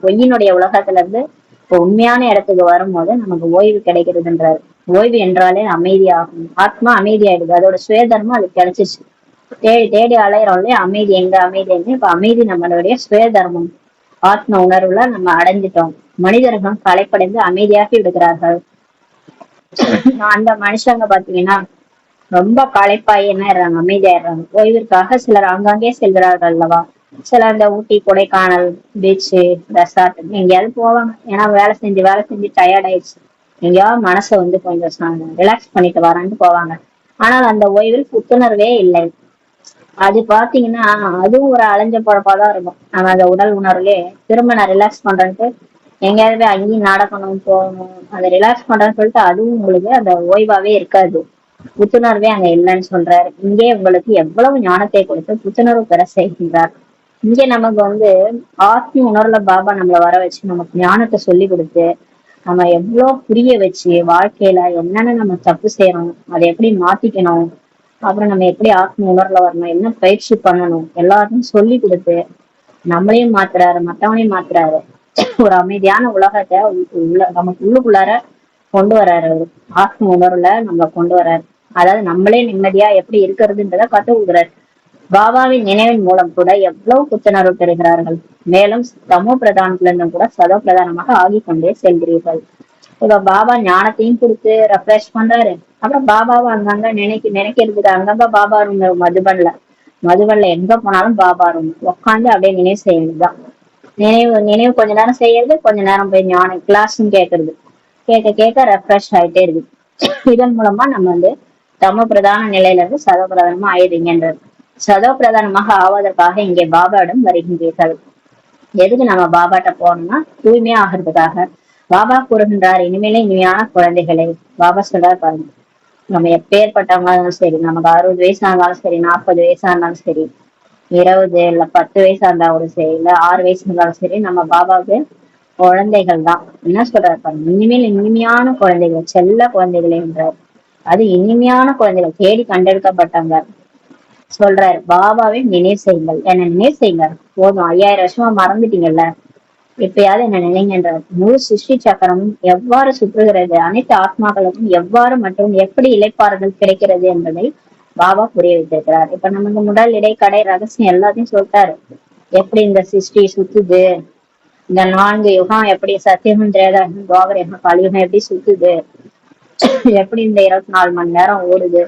Speaker 1: பொய்யினுடைய உலகத்துல இருந்து இப்ப உண்மையான இடத்துக்கு வரும்போது நமக்கு ஓய்வு கிடைக்கிறதுன்றாரு. ஓய்வு என்றாலே அமைதியாகும். ஆத்மா அமைதியாயிடுது. அதோட சுயதர்மம் அது கிடைச்சிச்சு. தேடி தேடி அலையிறோம் இல்லையா, அமைதி எங்க அமைதி எங்க. இப்ப அமைதி நம்மளுடைய சுயதர்மம் ஆத்ம உணர்வுல நம்ம அடைஞ்சிட்டோம். மனிதர்கள் களைப்படைந்து அமைதியாக்கி விடுகிறார்கள். அந்த மனுஷங்க பாத்தீங்கன்னா ரொம்ப களைப்பாயி என்ன ஆயிடுறாங்க, அமைதியாயிடுறாங்க. ஓய்விற்காக சிலர் ஆங்காங்கே செல்கிறார்கள் அல்லவா. சில இந்த ஊட்டி கொடைக்கானல் பீச்சு ரெசார்ட் எங்கேயாவது போவாங்க. ஏன்னா வேலை செஞ்சு டயர்ட் ஆயிடுச்சு, எங்கேயாவது மனசை கொஞ்சம் ரிலாக்ஸ் பண்ணிட்டு வரான்ட்டு போவாங்க. ஆனால் அந்த ஓய்வில் புத்துணர்வே இல்லை. அது பாத்தீங்கன்னா அதுவும் ஒரு அலைஞ்ச பழப்பாதான் இருக்கும். நம்ம அந்த உடல் உணர்வுலயே திரும்ப நான் ரிலாக்ஸ் பண்றேன்ட்டு எங்கேயாவது அங்கேயும் நடக்கணும் போகணும், அதை ரிலாக்ஸ் பண்றேன்னு சொல்லிட்டு அதுவும் உங்களுக்கு அந்த ஓய்வாவே இருக்காது. புத்துணர்வே அங்க இல்லைன்னு சொல்றாரு. இங்கே உங்களுக்கு எவ்வளவு ஞானத்தை கொடுத்து புத்துணர்வு பெற செய்கின்றார். இங்க நமக்கு ஆத்ம உணர்வுல பாபா நம்மள வர வச்சு நமக்கு ஞானத்தை சொல்லி கொடுத்து நம்ம எவ்வளவு புரிய வச்சு வாழ்க்கையில என்னென்ன நம்ம தப்பு செய்யறோம், அதை எப்படி மாத்திக்கணும், அப்புறம் நம்ம எப்படி ஆத்ம உணர்வுல வரணும், என்ன பயிற்சி பண்ணணும் எல்லாத்தையும் சொல்லி கொடுத்து நம்மளையும் மாத்துறாரு, மத்தவனையும் மாத்துறாரு. ஒரு அமைதியான உலகத்தை நமக்கு உள்ளுக்குள்ளார கொண்டு வர்றாரு. அவரு ஆத்ம உணர்வுல நம்மள கொண்டு வர்றாரு. அதாவது நம்மளே நிம்மதியா எப்படி இருக்கிறதுன்றத கத்து கொடுக்குறாரு. பாபாவின் நினைவின் மூலம் கூட எவ்வளவு புத்துணர்வு பெறுகிறார்கள். மேலும் தமோ பிரதானத்துல இருந்தும் கூட சதோ பிரதானமாக ஆகிக்கொண்டே செல்கிறீர்கள். இப்ப பாபா ஞானத்தையும் கொடுத்து ரெஃப்ரெஷ் பண்றாரு. அப்புறம் பாபாவை அங்கங்க நினைக்கிறதுக்கு அங்கங்க பாபா ரூம். மதுபன்ல எங்க போனாலும் பாபா ரூம் உட்காந்து அப்படியே நினைவு செய்யறதுதான். நினைவு கொஞ்ச நேரம் செய்யறது, கொஞ்ச நேரம் போய் ஞான கிளாஸ்ன்னு கேட்கறது. கேட்க கேட்க ரெஃப்ரெஷ் ஆயிட்டே இருக்கு. இதன் மூலமா நம்ம தமோ பிரதான நிலையில இருந்து சதோ பிரதானமா ஆயிடுறீங்கன்றது. சதோ பிரதானமாக ஆவதற்காக இங்கே பாபாவிடம் வருகின்றீர்கள். எதுக்கு நம்ம பாபாட்ட போனோம்னா தூய்மையா ஆகிறதுக்காக. பாபா கூறுகின்றார், இனிமேலே இனிமையான குழந்தைகளே. பாபா சொல்றாரு பாருங்க, நம்ம எப்பேற்பட்டவங்க இருந்தாலும் சரி, நமக்கு 60 வயசா இருந்தாலும் சரி, 40 வயசா இருந்தாலும் சரி, 20 இல்ல 10 வயசா இருந்தாலும் சரி, இல்ல 6 வயசு இருந்தாலும் சரி, நம்ம பாபாவுக்கு குழந்தைகள் தான். என்ன சொல்றாரு பாருங்க, இனிமேல் இனிமையான குழந்தைகள், செல்ல குழந்தைகள் என்றார். அது இனிமையான குழந்தைகள், தேடி கண்டெடுக்கப்பட்டாங்க. சொல்றாரு, பாபாவை நினைவு செய்யுங்கள், என்ன நினைவு செய்யுங்க. போதும், 5000 வருஷமா மறந்துட்டீங்கல்ல, எப்பயாவது என்ன நினைங்கன்றார். முழு சிருஷ்டி சக்கரமும் எவ்வாறு சுற்றுகிறது, அனைத்து ஆத்மாக்களுக்கும் எவ்வாறு மற்றும் எப்படி இளைப்பாறுதல் கிடைக்கிறது என்பதை பாபா புரிய வைத்திருக்கிறார். இப்ப நமக்கு முதல் இடைக்கடை ரகசியம் எல்லாத்தையும் சொல்லிட்டாரு. எப்படி இந்த சிருஷ்டி சுத்துது, இந்த 4 யுகம் எப்படி, சத்தியமும் திரேதாயுகம் துவாபர யுகம் கலியுகம் எப்படி சுத்துது, எப்படி இந்த 24 மணி நேரம் ஓடுது,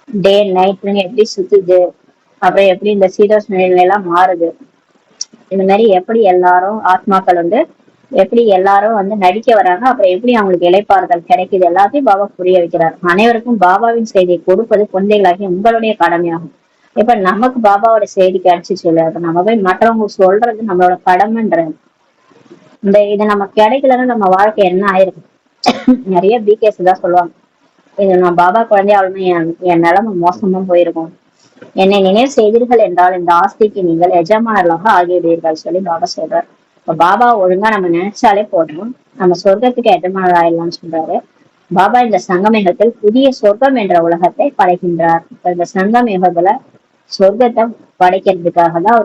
Speaker 1: டே நைட்னு எப்படி சுத்துது, அப்புறம் எப்படி இந்த சீதோஷ் நிலை எல்லாம் மாறுது, இந்த மாதிரி எப்படி எல்லாரும் ஆத்மாக்கள் எப்படி எல்லாரும் நடிக்க வராங்க, அப்புறம் எப்படி அவங்களுக்கு இளைப்பாறுதல் கிடைக்குது, எல்லாத்தையும் பாபா புரிய வைக்கிறார். அனைவருக்கும் பாபாவின் செய்தியை கொடுப்பது குழந்தைகளாகி உங்களுடைய கடமையாகும். இப்ப நமக்கு பாபாவோட செய்தி கிடைச்சிச்சு இல்ல, அப்ப நம்ம போய் மற்றவங்க சொல்றது நம்மளோட கடமைன்றது. இது நம்ம கிடைக்கலன்னா நம்ம வாழ்க்கை என்ன ஆயிருக்கு. நிறைய பிகேஸ் தான் சொல்லுவாங்க, இது நான் பாபா குழந்தைய அவ்வளவு என் நிலைமை மோசமா போயிருக்கும், என்னை நினைவு செய்தீர்கள் என்றால் இந்த ஆஸ்திக்கு நீங்கள் எஜமானர்களாக ஆகிவிடுவீர்கள் சொல்லி பாபா சொல்றாரு. இப்ப பாபா ஒழுங்கா நம்ம நினைச்சாலே போதும், நம்ம சொர்க்கத்துக்கு எஜமானர் ஆயிடலாம்னு சொல்றாரு. பாபா இந்த சங்கமேகத்தில் புதிய சொர்க்கம் என்ற உலகத்தை படைக்கின்றார். இப்ப இந்த சங்கமேகத்துல சொர்க்கத்தை படைக்கிறதுக்காக தான்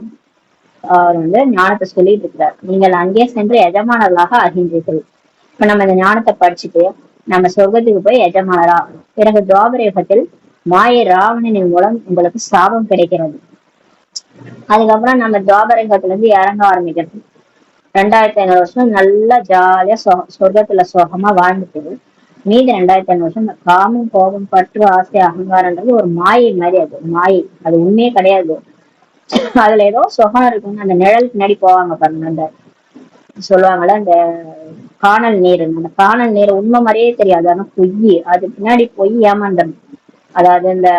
Speaker 1: அவர் ஞானத்தை சொல்லிட்டு இருக்கிறார். நீங்கள் அங்கே சென்று எஜமானர்களாக ஆகின்றீர்கள். இப்ப நம்ம இந்த ஞானத்தை படிச்சுட்டு நம்ம சொர்க்கத்துக்கு போய் எஜமானரா. பிறகு துவாபர யுகத்தில் மாயை ராவணனின் மூலம் உங்களுக்கு சாபம் கிடைக்கிறது. அதுக்கப்புறம் நம்ம துவாபர யுகத்துல இருந்து இறங்க ஆரம்பிக்கிறது. 2500 வருஷம் நல்லா ஜாலியா சொர்க்கத்துல சோகமா வாழ்ந்துட்டு, மீதி 2500 வருஷம் இந்த காமம், கோபம், பற்று, ஆசை, அகங்காரன்றது ஒரு மாயை மாதிரி. அது மாயை, அது உண்மையே கிடையாது. அதுல ஏதோ சுகம் இருக்குன்னு அந்த நிழல் பின்னாடி போவாங்க பாருங்க, அந்த சொல்லுவாங்கல்ல அந்த காணல் நீர், அந்த காணல் நீர் உண்மை மாதிரியே தெரியாது, ஆனா பொய், அது பின்னாடி பொய் ஏமாந்தம். அதாவது இந்த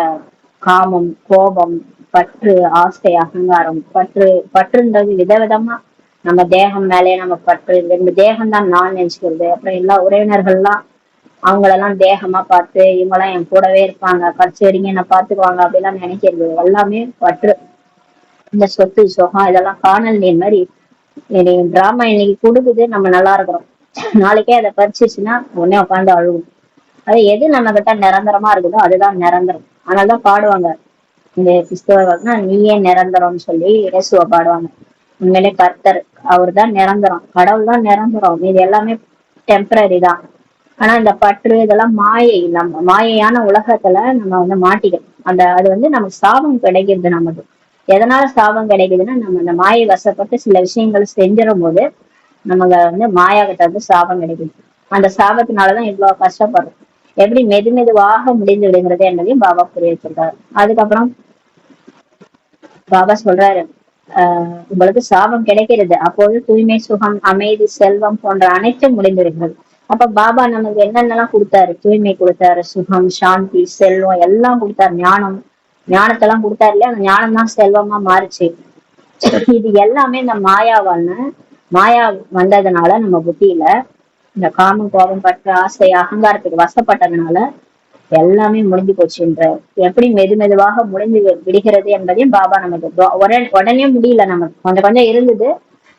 Speaker 1: காமம், கோபம், பற்று, ஆசை, அகங்காரம். பற்றுன்றது விதவிதமா, நம்ம தேகம் மேலே நம்ம பற்று, இந்த தேகம் தான் நான் நினைச்சுக்கிறது. அப்புறம் எல்லா உறவினர்கள்லாம் அவங்களெல்லாம் தேகமா பார்த்து, இவங்கெல்லாம் என் கூடவே இருப்பாங்க, கடைசி வரைக்கும் என்ன பாத்துக்குவாங்க அப்படிலாம் நினைக்கிறது எல்லாமே பற்று. இந்த சொத்து சுகம் இதெல்லாம் காணல் நீர் மாதிரி. டிராமா இன்னைக்கு கொடுக்குது, நம்ம நல்லா இருக்கிறோம், நாளைக்கே அதை பறிச்சிச்சுன்னா உடனே உட்காந்து அழுகும். அது எது நம்ம கிட்ட நிரந்தரமா இருக்குதோ அதுதான் நிரந்தரம். அதனாலதான் பாடுவாங்க இந்த கிறிஸ்தவர்கள்னா, நீயே நிரந்தரம்னு சொல்லி இயேசுவ பாடுவாங்க. உண்மையிலே கர்த்தர் அவர் தான் நிரந்தரம், கடவுள் தான் நிரந்தரம், இது எல்லாமே டெம்பரரி தான். ஆனா இந்த பற்று இதெல்லாம் மாயை, நம்ம மாயையான உலகத்துல நம்ம மாட்டிக்கிறோம். அது நமக்கு சாபம் கிடைக்கிறது. நமக்கு எதனால சாபம் கிடைக்குதுன்னா, நம்ம அந்த மாயை வசப்பட்டு சில விஷயங்கள் செஞ்சிடும் போது நமக்கு மாயா கிட்ட சாபம் கிடைக்குது. அந்த சாபத்தினாலதான் இவ்வளவு கஷ்டப்படுறோம். எப்படி மெதுவாக முடிந்து விடுகிறது என்பதையும் பாபா புரிய வச்சிருக்காரு. அதுக்கப்புறம் பாபா சொல்றாரு, உங்களுக்கு சாபம் கிடைக்கிறது, அப்போது தூய்மை, சுகம், அமைதி, செல்வம் போன்ற அனைத்தும் முடிந்துவிடுகிறது. அப்ப பாபா நமக்கு என்னென்னலாம் கொடுத்தாரு, தூய்மை கொடுத்தாரு, சுகம், சாந்தி, செல்வம் எல்லாம் கொடுத்தாரு, ஞானத்தெல்லாம் கொடுத்தாரு இல்லையா, அந்த ஞானம் தான் செல்வமா மாறுச்சு. இது எல்லாமே இந்த மாயா வந்ததுனால நம்ம புத்தியில இந்த காமம், கோபம், பற்று, ஆசை, அகங்காரத்துக்கு வசப்பட்டதுனால எல்லாமே முடிஞ்சு போச்சுன்ற. எப்படி மெதுவாக முடிஞ்சு விடுகிறது என்பதையும் பாபா நமக்கு உடனே முடியல, நமக்கு கொஞ்சம் கொஞ்சம் இருந்தது.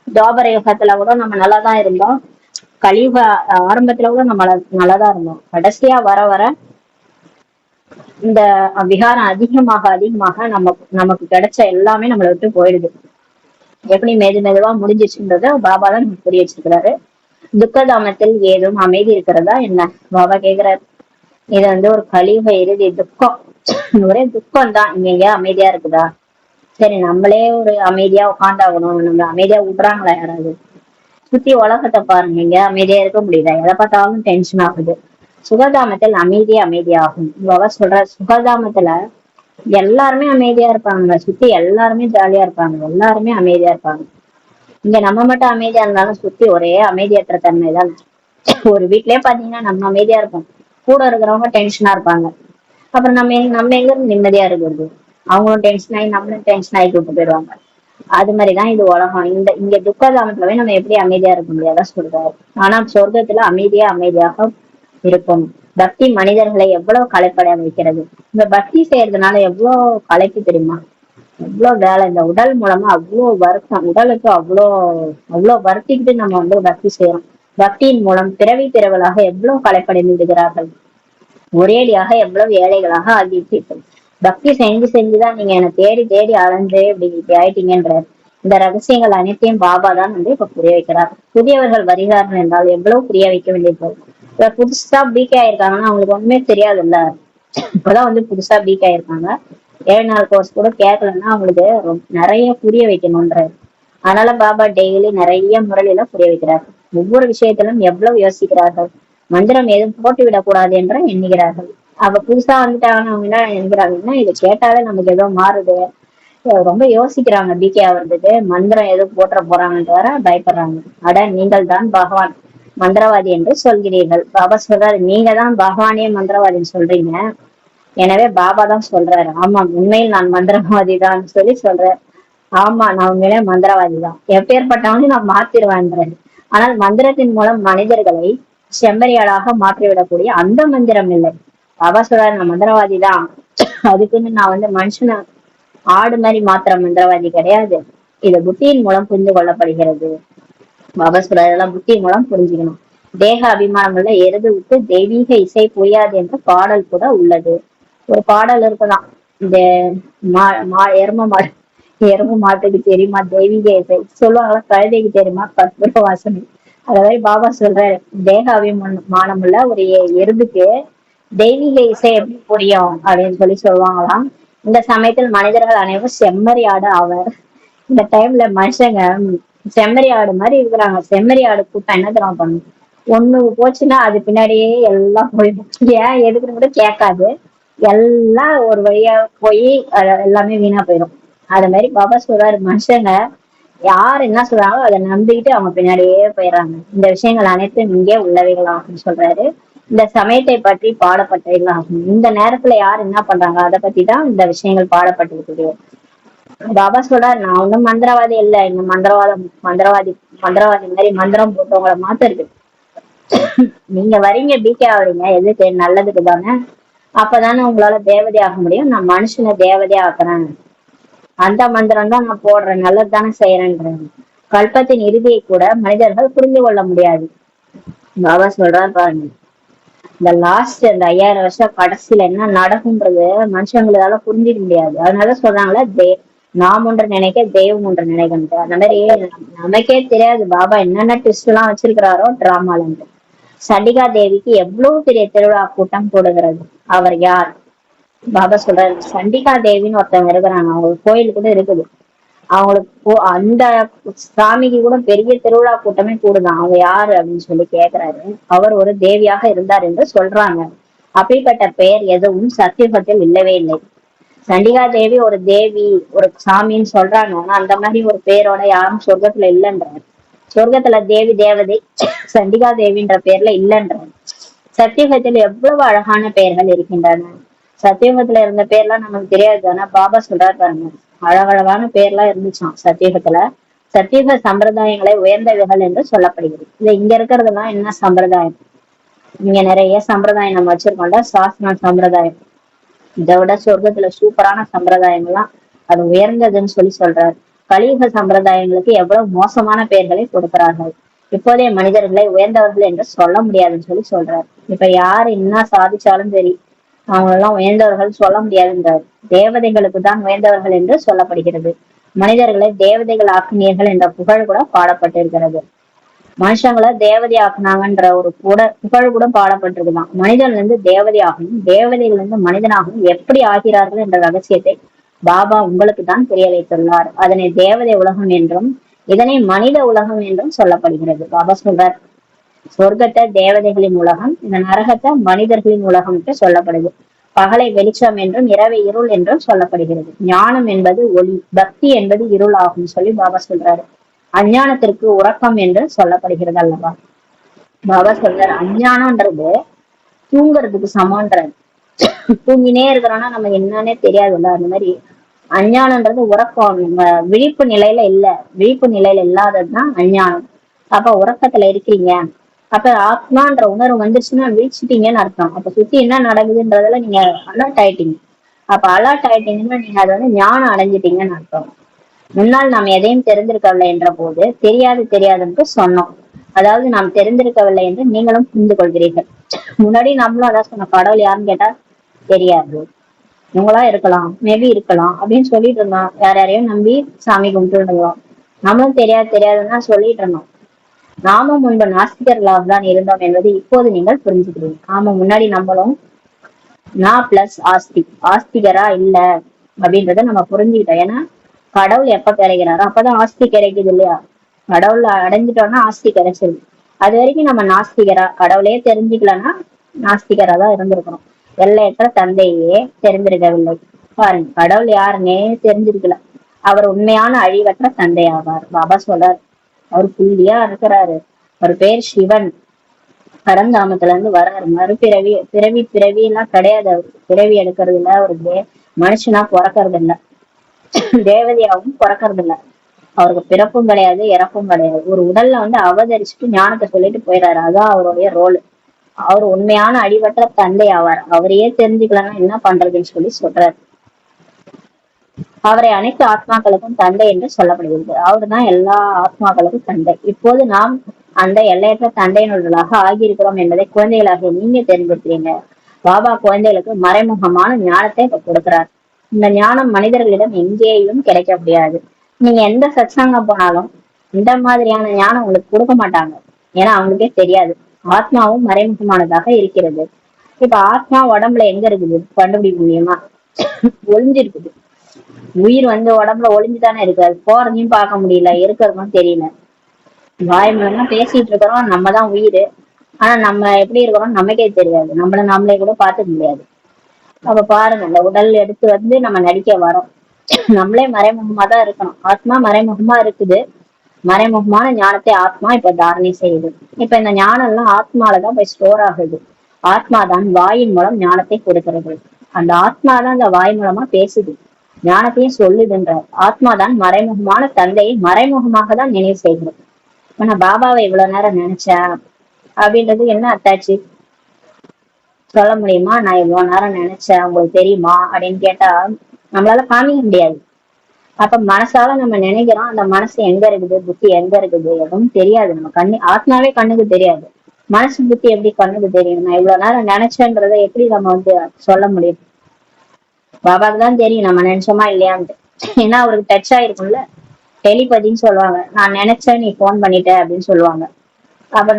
Speaker 1: துவாபர யுகத்துல கூட நம்ம நல்லாதான் இருந்தோம், கலியுக ஆரம்பத்துல கூட நம்ம நல்லாதான் இருந்தோம். கடைசியா வர வர இந்த விகாரம் அதிகமாக நமக்கு கிடைச்ச எல்லாமே நம்மளை விட்டு போயிடுது. எப்படி மெதுவா முடிஞ்சிச்சுன்றத பாபா தான் நமக்கு புரிய வச்சிருக்கிறாரு. துக்கதாமத்தில் ஏதும் அமைதி இருக்கிறதா என்ன, பாபா கேக்குறாரு. இது ஒரு கலியுக இறுதி துக்கம், ஒரே துக்கம் தான். இங்க அமைதியா இருக்குதா? சரி, நம்மளே ஒரு அமைதியா உட்காந்தாகணும், நம்ம அமைதியா விடுறாங்களா யாராவது? சுத்தி உலகத்தை பாருங்க, இங்க அமைதியா இருக்க முடியுதா? எதை பார்த்தாலும் டென்ஷன் ஆகுது. சுகதாமத்தில் அமைதியாகும். பாபா சொல்ற, சுகதாமத்துல எல்லாருமே அமைதியா இருப்பாங்க, சுத்தி எல்லாருமே ஜாலியா இருப்பாங்க, எல்லாருமே அமைதியா இருப்பாங்க. இங்க நம்ம மட்டும் அமைதியா இருந்தாலும் சுத்தி ஒரே அமைதியற்ற தன்மை தான். ஒரு வீட்லயே பாத்தீங்கன்னா நம்ம அமைதியா இருப்போம், கூட இருக்கிறவங்க டென்ஷனா இருப்பாங்க. அப்புறம் நம்ம எங்க இருந்து நிம்மதியா இருக்கிறது? அவங்களும் டென்ஷன் ஆகி நம்மளும் டென்ஷன் ஆகி கூப்பிட்டு போயிடுவாங்க. அது மாதிரிதான் இது உலகம். இங்க துக்கதாமத்துலவே நம்ம எப்படி அமைதியா இருக்க முடியாதா சொல்றாரு. ஆனா சொர்க்கத்துல அமைதியாக இருக்கும். பக்தி மனிதர்களை எவ்வளவு களைப்படைய வைக்கிறது. இந்த பக்தி செய்யறதுனால எவ்வளவு களைப்பு தெரியுமா? எவ்வளவு வேலை. இந்த உடல் மூலமா அவ்வளவு வருத்தம், உடலுக்கு அவ்வளவு வருத்திக்கிட்டு நம்ம பக்தி செய்யறோம். பக்தியின் மூலம் பிறவி பிறவலாக எவ்வளவு களைப்படைந்து விடுகிறார்கள். ஒரேடியாக எவ்வளவு ஏழைகளாக ஆகிவிட்டீர்கள். பக்தி செஞ்சுதான் நீங்க என்னை தேடி தேடி அலைஞ்சு இப்படி ஆயிட்டீங்கன்றார். இந்த ரகசியங்கள் அனைத்தையும் பாபா தான் இப்ப புரிய வைக்கிறார். புதியவர்கள் வருகிறார்கள் என்றால் எவ்வளவு புரிய வைக்க வேண்டியது. இப்ப புதுசா பிகே ஆயிருக்காங்கன்னா அவங்களுக்கு ஒண்ணுமே தெரியாதுல்ல. இப்பதான் புதுசா பிகே ஆயிருக்காங்க. 7 நாள் கோர்ஸ் கூட கேட்கலன்னா அவங்களுக்கு நிறைய புரிய வைக்கணும்ன்றாரு. அதனால பாபா டெய்லி நிறைய முறையில புரிய வைக்கிறார். ஒவ்வொரு விஷயத்திலும் எவ்வளவு யோசிக்கிறார்கள். மந்திரம் எதுவும் போட்டு விடக்கூடாது என்று எண்ணுகிறார்கள். அவ புதுசா வந்துட்டாங்கன்னு அவங்க என்ன என்கிறாங்கன்னா, இதை கேட்டாலே நமக்கு ஏதோ மாறுது. ரொம்ப யோசிக்கிறாங்க. பிகே அவர்களுக்கு மந்திரம் எதுவும் போட்டுற போறாங்கன்னு வர பயப்படுறாங்க. அட, நீங்கள் தான் பகவான் மந்திரவாதி என்று சொல்கிறீர்கள். பாபா சொல்றாரு, நீங்க தான் பகவானே மந்திரவாதின்னு சொல்றீங்க. எனவே பாபா தான் சொல்றாரு, ஆமா உண்மையில் நான் மந்திரவாதி தான் சொல்றேன். ஆமா, நான் உண்மையிலே மந்திரவாதி தான். எப்பேற்பட்டவனையும் நான் மாத்திருவேன்றேன். ஆனால் மந்திரத்தின் மூலம் மனிதர்களை செம்மறியாளாக மாற்றிவிடக்கூடிய அந்த மந்திரம் இல்லை. பாபா சொல்றாரு, நான் மந்திரவாதி தான். அதுக்குன்னு நான் மனுஷனை ஆடு மாதிரி மாத்திர மந்திரவாதி கிடையாது. இது புத்தியின் மூலம் புரிந்து கொள்ளப்படுகிறது. பாபா சொல்றாரு, இதெல்லாம் புத்தியின் மூலம் புரிஞ்சுக்கணும். தேக அபிமானம் உள்ள எருது விட்டு தெய்வீக இசை புரியாது என்ற பாடல் கூட உள்ளது. ஒரு பாடல் இருக்குதான், இந்த எரும மாட்டுக்கு தெரியுமா தெய்வீக இசை சொல்லுவாங்களா, கழுதைக்கு தெரியுமா கற்பூர வாசனை. அதாவது பாபா சொல்றாரு, தேக அபிமானம் உள்ள ஒரு எருதுக்கு தெய்வீக இசை எப்படி புரியும் அப்படின்னு சொல்லுவாங்களாம். இந்த சமயத்தில் மனிதர்கள் அனைவரும் செம்மறி ஆடு ஆவர். இந்த டைம்ல மனுஷங்க செம்மறி ஆடு மாதிரி இருக்கிறாங்க. செம்மறி ஆடு கூட்டம் என்ன தெரியுமா பண்ணும், ஒண்ணு போச்சுன்னா அது பின்னாடியே எல்லாம் போயிடும். ஏன் எதுக்குன்னு கூட கேட்காது. எல்லாம் ஒரு வழியா போய் எல்லாமே வீணா போயிடும். அது மாதிரி பாபா சொல்றாரு, மனுஷங்க யார் என்ன சொல்றாங்களோ அதை நம்பிக்கிட்டு அவங்க பின்னாடியே போயிடுறாங்க. இந்த விஷயங்கள் அனைத்தும் இங்கே உள்ளவைகளாகும் சொல்றாரு. இந்த சமயத்தை பற்றி பாடப்பட்டவைகளாகும். இந்த நேரத்துல யார் என்ன பண்றாங்க அதை பத்தி தான் இந்த விஷயங்கள் பாடப்பட்டிருக்குது. பாபா சொல்றாரு, நான் ஒன்னும் மந்திரவாதி இல்லை. இந்த மந்திரவாதி மாதிரி மந்திரம் போட்டவங்களை மாத்த இருக்கு. நீங்க வரீங்க பிகே ஆகுறீங்க எதுக்கு, நல்லதுக்கு தானே. அப்பதானே உங்களால தேவதை ஆக முடியும். நான் மனுஷனை தேவதையா ஆக்குறேன், அந்த மந்திரம் தான் நான் போடுறேன், நல்லது தானே செய்யறேன்றேன். கல்பத்தின் இறுதியை கூட மனிதர்கள் புரிந்து கொள்ள முடியாது. பாபா சொல்றாரு பாருங்க, இந்த லாஸ்ட் இந்த 5000 வருஷம் கடைசியில என்ன நடக்கும்ன்றது மனுஷங்களால புரிஞ்சிக்க முடியாது. அதனால சொல்றாங்களே, நாம் ஒன்று நினைக்க தெய்வம் ஒன்று நினைக்கின்ற. அந்த மாதிரி நமக்கே தெரியாது பாபா என்னென்ன ட்விஸ்ட் எல்லாம் வச்சிருக்கிறாரோ டிராமால. சண்டிகா தேவிக்கு எவ்வளவு பெரிய திருவிழா கூட்டம் போடுகிறது. அவர் யார்? பாபா சொல்றாரு, சண்டிகா தேவின்னு ஒருத்தவங்க இருக்கிறாங்க. அவங்களுக்கு கோயில் கூட இருக்குது. அவங்களுக்கு அந்த சாமிக்கு கூட பெரிய திருவிழா கூட்டமே கூடுதான். அவங்க யாரு அப்படின்னு கேக்குறாரு. அவர் ஒரு தேவியாக இருந்தார் என்று சொல்றாங்க. அப்படிப்பட்ட பெயர் எதுவும் சத்தியுகத்தில் இல்லவே இல்லை. சண்டிகா தேவி ஒரு தேவி, ஒரு சாமின்னு சொல்றாங்க. ஆனா அந்த மாதிரி ஒரு பேரோட யாரும் சொர்க்கத்துல இல்லைன்றாரு. சொர்க்கத்துல தேவி தேவதை சண்டிகா தேவின்ற பேர்ல இல்லைன்றாரு. சத்தியுகத்தில் எவ்வளவு அழகான பெயர்கள் இருக்கின்றன. சத்தியுகத்துல இருந்த பேர்லாம் நமக்கு தெரியாது. ஆனா பாபா சொல்றாரு பாருங்க, அழகழகான பேர்லாம் இருந்துச்சாம் சத்தியுகத்துல. சத்தியுக சம்பிரதாயங்களை உயர்ந்தவைகள் என்று சொல்லப்படுகிறது. இது இங்க இருக்கிறதுலாம் என்ன சம்பிரதாயம்? இங்க நிறைய சம்பிரதாயம் நம்ம வச்சிருக்கோம்ல, சாஸ்திர சம்பிரதாயம். இதை விட சொர்க்கத்துல சூப்பரான சம்பிரதாயங்கள்லாம் அது உயர்ந்ததுன்னு சொல்றாரு. கலியுக சம்பிரதாயங்களுக்கு எவ்வளவு மோசமான பெயர்களை கொடுக்கிறார்கள். இப்போதைய மனிதர்களை உயர்ந்தவர்கள் என்று சொல்ல முடியாதுன்னு சொல்றாரு. இப்ப யாரு என்ன சாதிச்சாலும் சரி, அவங்க எல்லாம் உயர்ந்தவர்கள் சொல்ல முடியாதுன்றார். தேவதைகளுக்கு தான் உயர்ந்தவர்கள் என்று சொல்லப்படுகிறது. மனிதர்களை தேவதைகள் ஆக்கினீர்கள் என்ற புகழ் கூட பாடப்பட்டிருக்கிறது. மனுஷங்களை தேவதை ஆக்குனாங்கன்ற ஒரு புகழ் கூட பாடப்பட்டிருக்குதான். மனிதன்ல இருந்து தேவதை ஆகணும், தேவதைகள் இருந்து மனிதனாகவும் எப்படி ஆகிறார்கள் என்ற ரகசியத்தை பாபா உங்களுக்கு தான் புரிய வைத்துள்ளார். அதனை தேவதை உலகம் என்றும் இதனை மனித உலகம் என்றும் சொல்லப்படுகிறது. பாபா சொல்றார், சொர்க்கத்தை தேவதைகளின் உலகம், இந்த நரகத்தை மனிதர்களின் உலகம் சொல்லப்படுது. பகலை வெளிச்சம் என்றும் இரவை இருள் என்றும் சொல்லப்படுகிறது. ஞானம் என்பது ஒளி, பக்தி என்பது இருள் ஆகும் பாபா சொல்றாரு. அஞ்ஞானத்திற்கு உறக்கம் என்று சொல்லப்படுகிறது அல்லவா. பாபா சொல்றாரு, அஞ்ஞானம்ன்றது தூங்குறதுக்கு சமன்றாரு. தூங்கினே இருக்கிறோம்னா நம்ம என்னன்னே தெரியாதுல்ல. அந்த மாதிரி அஞ்ஞானன்றது உறக்கம், நம்ம விழிப்பு நிலையில இல்ல. விழிப்பு நிலையில இல்லாததுதான் அஞ்ஞானம். அப்ப உறக்கத்துல இருக்கீங்க, அப்ப ஆத்மான்ற உணர்வு வந்துருச்சுன்னா விழிச்சிட்டீங்கன்னு அர்த்தம். அப்ப சுத்தி என்ன நடக்குதுன்றதுல நீங்க அலர்ட் ஆயிட்டீங்க. அப்ப அலர்ட் ஆயிட்டீங்கன்னா நீங்க அதை ஞானம் அடைஞ்சிட்டீங்கன்னு அர்த்தம். முன்னால் நாம் எதையும் தெரிந்திருக்கவில்லை என்ற போது தெரியாது சொன்னோம். அதாவது நாம் தெரிந்திருக்கவில்லை என்று நீங்களும் புரிந்து கொள்கிறீர்கள். முன்னாடி நம்மளும் அதான் சொன்னோம், கடவுள் யாருன்னு கேட்டா தெரியாது, இவங்களா இருக்கலாம், மேபி இருக்கலாம் அப்படின்னு சொல்லிட்டு இருந்தோம். யாரையும் நம்பி சாமி கும்பிட்டு இருந்தோம். நம்மளும் தெரியாதுன்னா சொல்லிட்டு இருந்தோம். நாமும் முன்பு நாஸ்திகர்களாக தான் இருந்தோம் என்பது இப்போது நீங்கள் புரிஞ்சுக்கிறீங்க. ஆமா, முன்னாடி நம்மளும் நான் பிளஸ் ஆஸ்திகரா இல்ல அப்படின்றத நம்ம புரிஞ்சுக்கிட்டோம். ஏன்னா கடவுள் எப்ப கிடைக்கிறாரோ அப்பதான் ஆஸ்தி கிடைக்குது இல்லையா? கடவுள் அடைஞ்சிட்டோம்னா ஆஸ்தி கிடைச்சது. அது வரைக்கும் நம்ம நாஸ்திகரா, கடவுளே தெரிஞ்சுக்கலன்னா நாஸ்திகரா தான் இருந்திருக்கணும். எல்லையற்ற தந்தையே தெரிந்திருக்கவில்லை. பாருங்க, கடவுள் யாருன்னே தெரிஞ்சிருக்கல. அவர் உண்மையான அழிவற்ற தந்தை ஆவார். பாபா சொல்றார், அவர் புள்ளியா இருக்கிறாரு. அவர் பேர் சிவன். பரந்தாமத்துல இருந்து வர்றாரு. பிறவி எல்லாம் கிடையாது. அவரு பிறவி எடுக்கிறது இல்ல. அவருக்கு மனுஷனா பிறக்கிறது இல்ல, தேவதையாவும் பிறக்கிறது இல்ல. அவருக்கு பிறப்பும் கிடையாது, இறப்பும் கிடையாது. ஒரு உடல்ல அவதரிச்சுட்டு ஞானத்தை சொல்லிட்டு போயிடாரு. அதான் அவருடைய ரோல். அவர் உண்மையான அடிபட்ட தந்தை ஆவார். அவரையே தெரிஞ்சுக்கலன்னா என்ன பண்றதுன்னு சொல்றாரு. அவரை அனைத்து ஆத்மாக்களுக்கும் தந்தை என்று சொல்லப்படுகிறது. அவர்தான் எல்லா ஆத்மாக்களுக்கும் தந்தை. இப்போது நாம் அந்த எல்லையற்ற தந்தையினர்களாக ஆகியிருக்கிறோம் என்பதை குழந்தைகளாக நீங்க தெரிஞ்சிருக்கிறீங்க. பாபா குழந்தைகளுக்கு மறைமுகமான ஞானத்தை இப்ப கொடுக்கிறார். இந்த ஞானம் மனிதர்களிடம் எங்கேயும் கிடைக்க முடியாது. நீங்க எந்த சத்சங்கம் போனாலும் இந்த மாதிரியான ஞானம் உங்களுக்கு கொடுக்க மாட்டாங்க. ஏன்னா அவங்களுக்கே தெரியாது. ஆத்மாவும் மறைமுகமானதாக இருக்கிறது. இப்ப ஆத்மா உடம்புல எங்க இருக்குது கண்டுபிடிக்க முடியுமா? ஒளிஞ்சிருக்குது. உயிர் உடம்புல ஒளிஞ்சுதானே இருக்கு. அது போறதையும் பார்க்க முடியல, இருக்கிறதும் தெரியல. வாய் மூலமா பேசிட்டு இருக்கிறோம், நம்ம தான் உயிர். ஆனா நம்ம எப்படி இருக்கிறோம் நமக்கே தெரியாது. நம்மள நாமளே கூட பார்த்துக்க முடியாது. அப்ப பாருங்க, இந்த உடல் எடுத்து நம்ம நடிக்க வரோம். நம்மளே மறைமுகமா தான் இருக்கணும். ஆத்மா மறைமுகமா இருக்குது. மறைமுகமான ஞானத்தை ஆத்மா இப்ப தாரணை செய்யுது. இப்ப இந்த ஞானம் எல்லாம் ஆத்மாலதான் போய் ஸ்டோர் ஆகுது. ஆத்மா தான் வாயின் மூலம் ஞானத்தை கொடுக்கிறது. அந்த ஆத்மா தான் அந்த வாய் மூலமா பேசுது, ஞானத்தையும் சொல்லுதுன்றார். ஆத்மாதான் மறைமுகமான தந்தையை மறைமுகமாக தான் நினைவு செய்கிறது. நான் பாபாவை இவ்வளவு நேரம் நினைச்சேன் அப்படின்றது என்ன அத்தாச்சு சொல்ல முடியுமா? நான் இவ்வளவு நேரம் நினைச்சேன், உங்களுக்கு தெரியுமா அப்படின்னு கேட்டா நம்மளால காமிக்க முடியாது. அப்ப மனசால நம்ம நினைக்கிறோம். அந்த மனசு எங்க இருக்குது, புத்தி எங்க இருக்குது, எதுவும் தெரியாது. நம்ம ஆத்மாவே கண்ணுக்கு தெரியாது. மனசு புத்தி எப்படி கண்ணுக்கு தெரியும்? நான் இவ்வளவு நேரம் நினைச்சேன்றத எப்படி நம்ம சொல்ல முடியும்? பாபாக்கு தான் தெரியும் நம்ம நினைச்சோமா இல்லையான்ட்டு. ஏன்னா அவருக்கு டச் ஆயிருக்கும்ல. டெலிபதின்னு சொல்லுவாங்க. நான் நினைச்சேன், நீ போன் பண்ணிட்ட அப்படின்னு சொல்லுவாங்க. அப்ப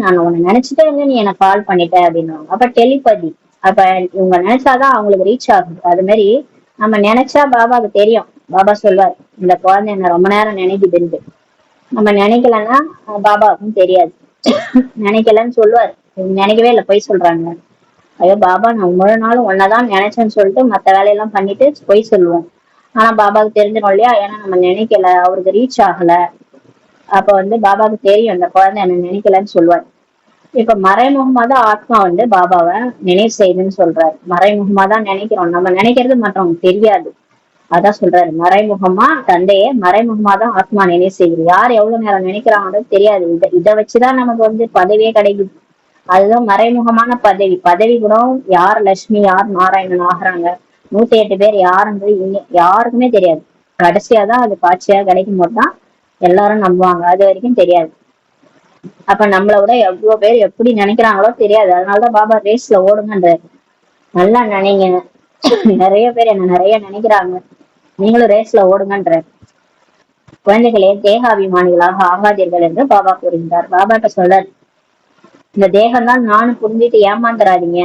Speaker 1: நான் உன்னை நினைச்சுட்டே இருந்து நீ எனக்கு கால் பண்ணிட்ட அப்படின்னு. அப்ப டெலிபதி. அப்ப இவங்க நினைச்சாதான் அவங்களுக்கு ரீச் ஆகுது. அது மாதிரி நம்ம நினைச்சா பாபாவுக்கு தெரியும். பாபா சொல்வார், இந்த குழந்தை என்ன ரொம்ப நேரம் நினைக்குதுன்ட்டு. நம்ம நினைக்கலன்னா பாபாவுக்கும் தெரியாது. நினைக்கலன்னு சொல்லுவார். நினைக்கவே இல்லை, போய் சொல்றாங்க. ஐயோ பாபா, நான் முழு நாளும் ஒன்னதான் நினைச்சேன்னு சொல்லிட்டு மத்த வேலையெல்லாம் பண்ணிட்டு போய் சொல்லுவோம். ஆனா பாபாவுக்கு தெரிஞ்சிடும் இல்லையா? ஏன்னா நம்ம நினைக்கல, அவருக்கு ரீச் ஆகல. அப்ப பாபாவுக்கு தெரியும் இந்த குழந்தை என்ன நினைக்கலன்னு சொல்லுவார். இப்ப மறைமுகமா தான் ஆத்மா பாபாவை நினைவு செய்யுதுன்னு சொல்றாரு. மறைமுகமா தான் நினைக்கிறோம். நம்ம நினைக்கிறது மற்றவங்க தெரியாது. அதான் சொல்றாரு, மறைமுகமா தந்தையே மறைமுகமா தான் ஆத்மா நினைவு செய்யுது. யார் எவ்வளவு நேரம் நினைக்கிறாங்களோ தெரியாது. இதை வச்சுதான் நமக்கு பதவியே கிடைக்குது. அதுதான் மறைமுகமான பதவி. பதவி கூட யார் லட்சுமி, யார் நாராயணன் ஆகுறாங்க, 108 பேர் யாருன்றது யாருக்குமே தெரியாது. கடைசியாதான் அது காட்சியா கிடைக்கும் போதுதான் எல்லாரும் நம்புவாங்க. அது வரைக்கும் தெரியாது. அப்ப நம்மள விட எவ்வளவு பேர் எப்படி நினைக்கிறாங்களோ தெரியாது. அதனாலதான் பாபா ரேஸ்ல ஓடுங்கன்றாரு. நல்லா நினைங்க, நிறைய பேர் என்ன நிறைய நினைக்கிறாங்க, நீங்களும் ரேஸ்ல ஓடுங்கன்றாரு. குழந்தைகளே, தேகாபிமானிகளாக ஆகாதீர்கள் என்று பாபா கூறுகின்றார். பாபாட்ட சொல்றார், இந்த தேகம் தான் நானும் புரிஞ்சுட்டு ஏமாந்துடாதீங்க.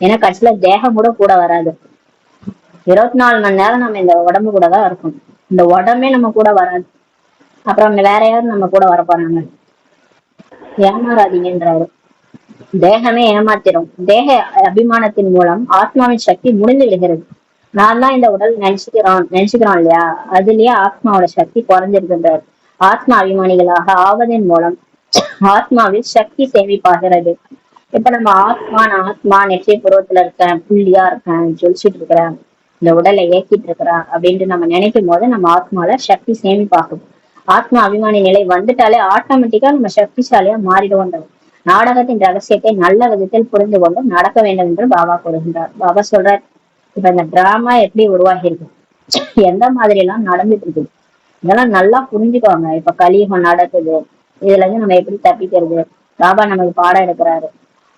Speaker 1: ஏன்னா கடைசியில தேகம் கூட வராது. 24 மணி நேரம் நம்ம இந்த உடம்பு கூட தான் இருக்கும். இந்த உடம்பே நம்ம கூட வராது. அப்புறம் வேற யாரும் நம்ம கூட வர போறாங்க? ஏமாறாதீங்கன்றாரு. தேகமே ஏமாத்திரும். தேக அபிமானத்தின் மூலம் ஆத்மாவின் சக்தி முடிந்து விடுகிறது. நான் தான் இந்த உடல் நினைச்சுக்கிறோம் இல்லையா? அதுலயே ஆத்மாவோட சக்தி குறைஞ்சிருக்கின்றார். ஆத்மா அபிமானிகளாக ஆவதன் மூலம் ஆத்மாவில் சக்தி சேமிப்பாகிறது. இப்ப நம்ம ஆத்மா நெற்றிய புருவத்துல இருக்கேன், புள்ளியா இருக்கேன், ஜொலிச்சுட்டு இருக்கிறேன், இந்த உடலை இயக்கிட்டு இருக்கிறான் அப்படின்ட்டு நம்ம நினைக்கும் போது நம்ம ஆத்மால சக்தி சேமிப்பாகும். ஆத்மா அபிமானி நிலை வந்துட்டாலே ஆட்டோமேட்டிக்கா நம்ம சக்திசாலியா மாறிடுவோம். நாடகத்தின் ரகசியத்தை நல்ல விதத்தில் புரிந்து கொண்டு நடக்க வேண்டும் என்று பாபா கூறுகின்றார். பாபா சொல்றார், இப்ப இந்த டிராமா எப்படி உருவாகி இருக்கு, எந்த மாதிரி எல்லாம் நடந்துட்டு இருக்குது, இதெல்லாம் நல்லா புரிஞ்சுக்கோங்க. இப்ப கலியுகம் நடக்குது, இதுல இருந்து நம்ம எப்படி தப்பிக்கிறது, பாபா நமக்கு பாடம் எடுக்கிறாரு,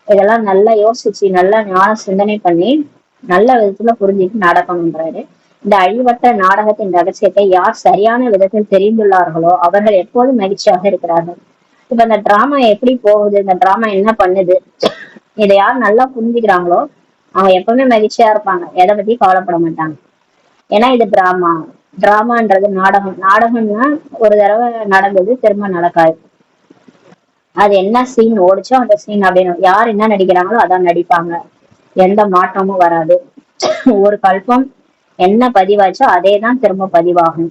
Speaker 1: இதெல்லாம் நல்லா யோசிச்சு நல்லா ஞான சிந்தனை பண்ணி நல்ல விதத்துல புரிஞ்சுட்டு நடக்கணும்ன்றாரு. இந்த அழிவற்ற நாடகத்தின் ரகசியத்தை யார் சரியான விதத்தில் தெரிந்துள்ளார்களோ அவர்கள் எப்போதும் மகிழ்ச்சியாக இருக்கிறார்கள். இப்ப இந்த டிராமா எப்படி போகுது, இந்த டிராமா என்ன பண்ணுது, இதை யார் நல்லா புரிஞ்சுக்கிறாங்களோ அவங்க எப்பவுமே மகிழ்ச்சியா இருப்பாங்க, எதை பத்தி கவலைப்பட மாட்டாங்க. ஏன்னா இது டிராமா, டிராமான்றது நாடகம். நாடகம்னா ஒரு தடவை நடந்தது திரும்ப நடக்காது. அது என்ன சீன் ஓடிச்சோ அந்த சீன் அப்படின்னு யார் என்ன நடிக்கிறாங்களோ அதான் நடிப்பாங்க, எந்த மாற்றமும் வராது. ஒரு கல்பம் என்ன பதிவாச்சோ அதே தான் திரும்ப பதிவாகும்.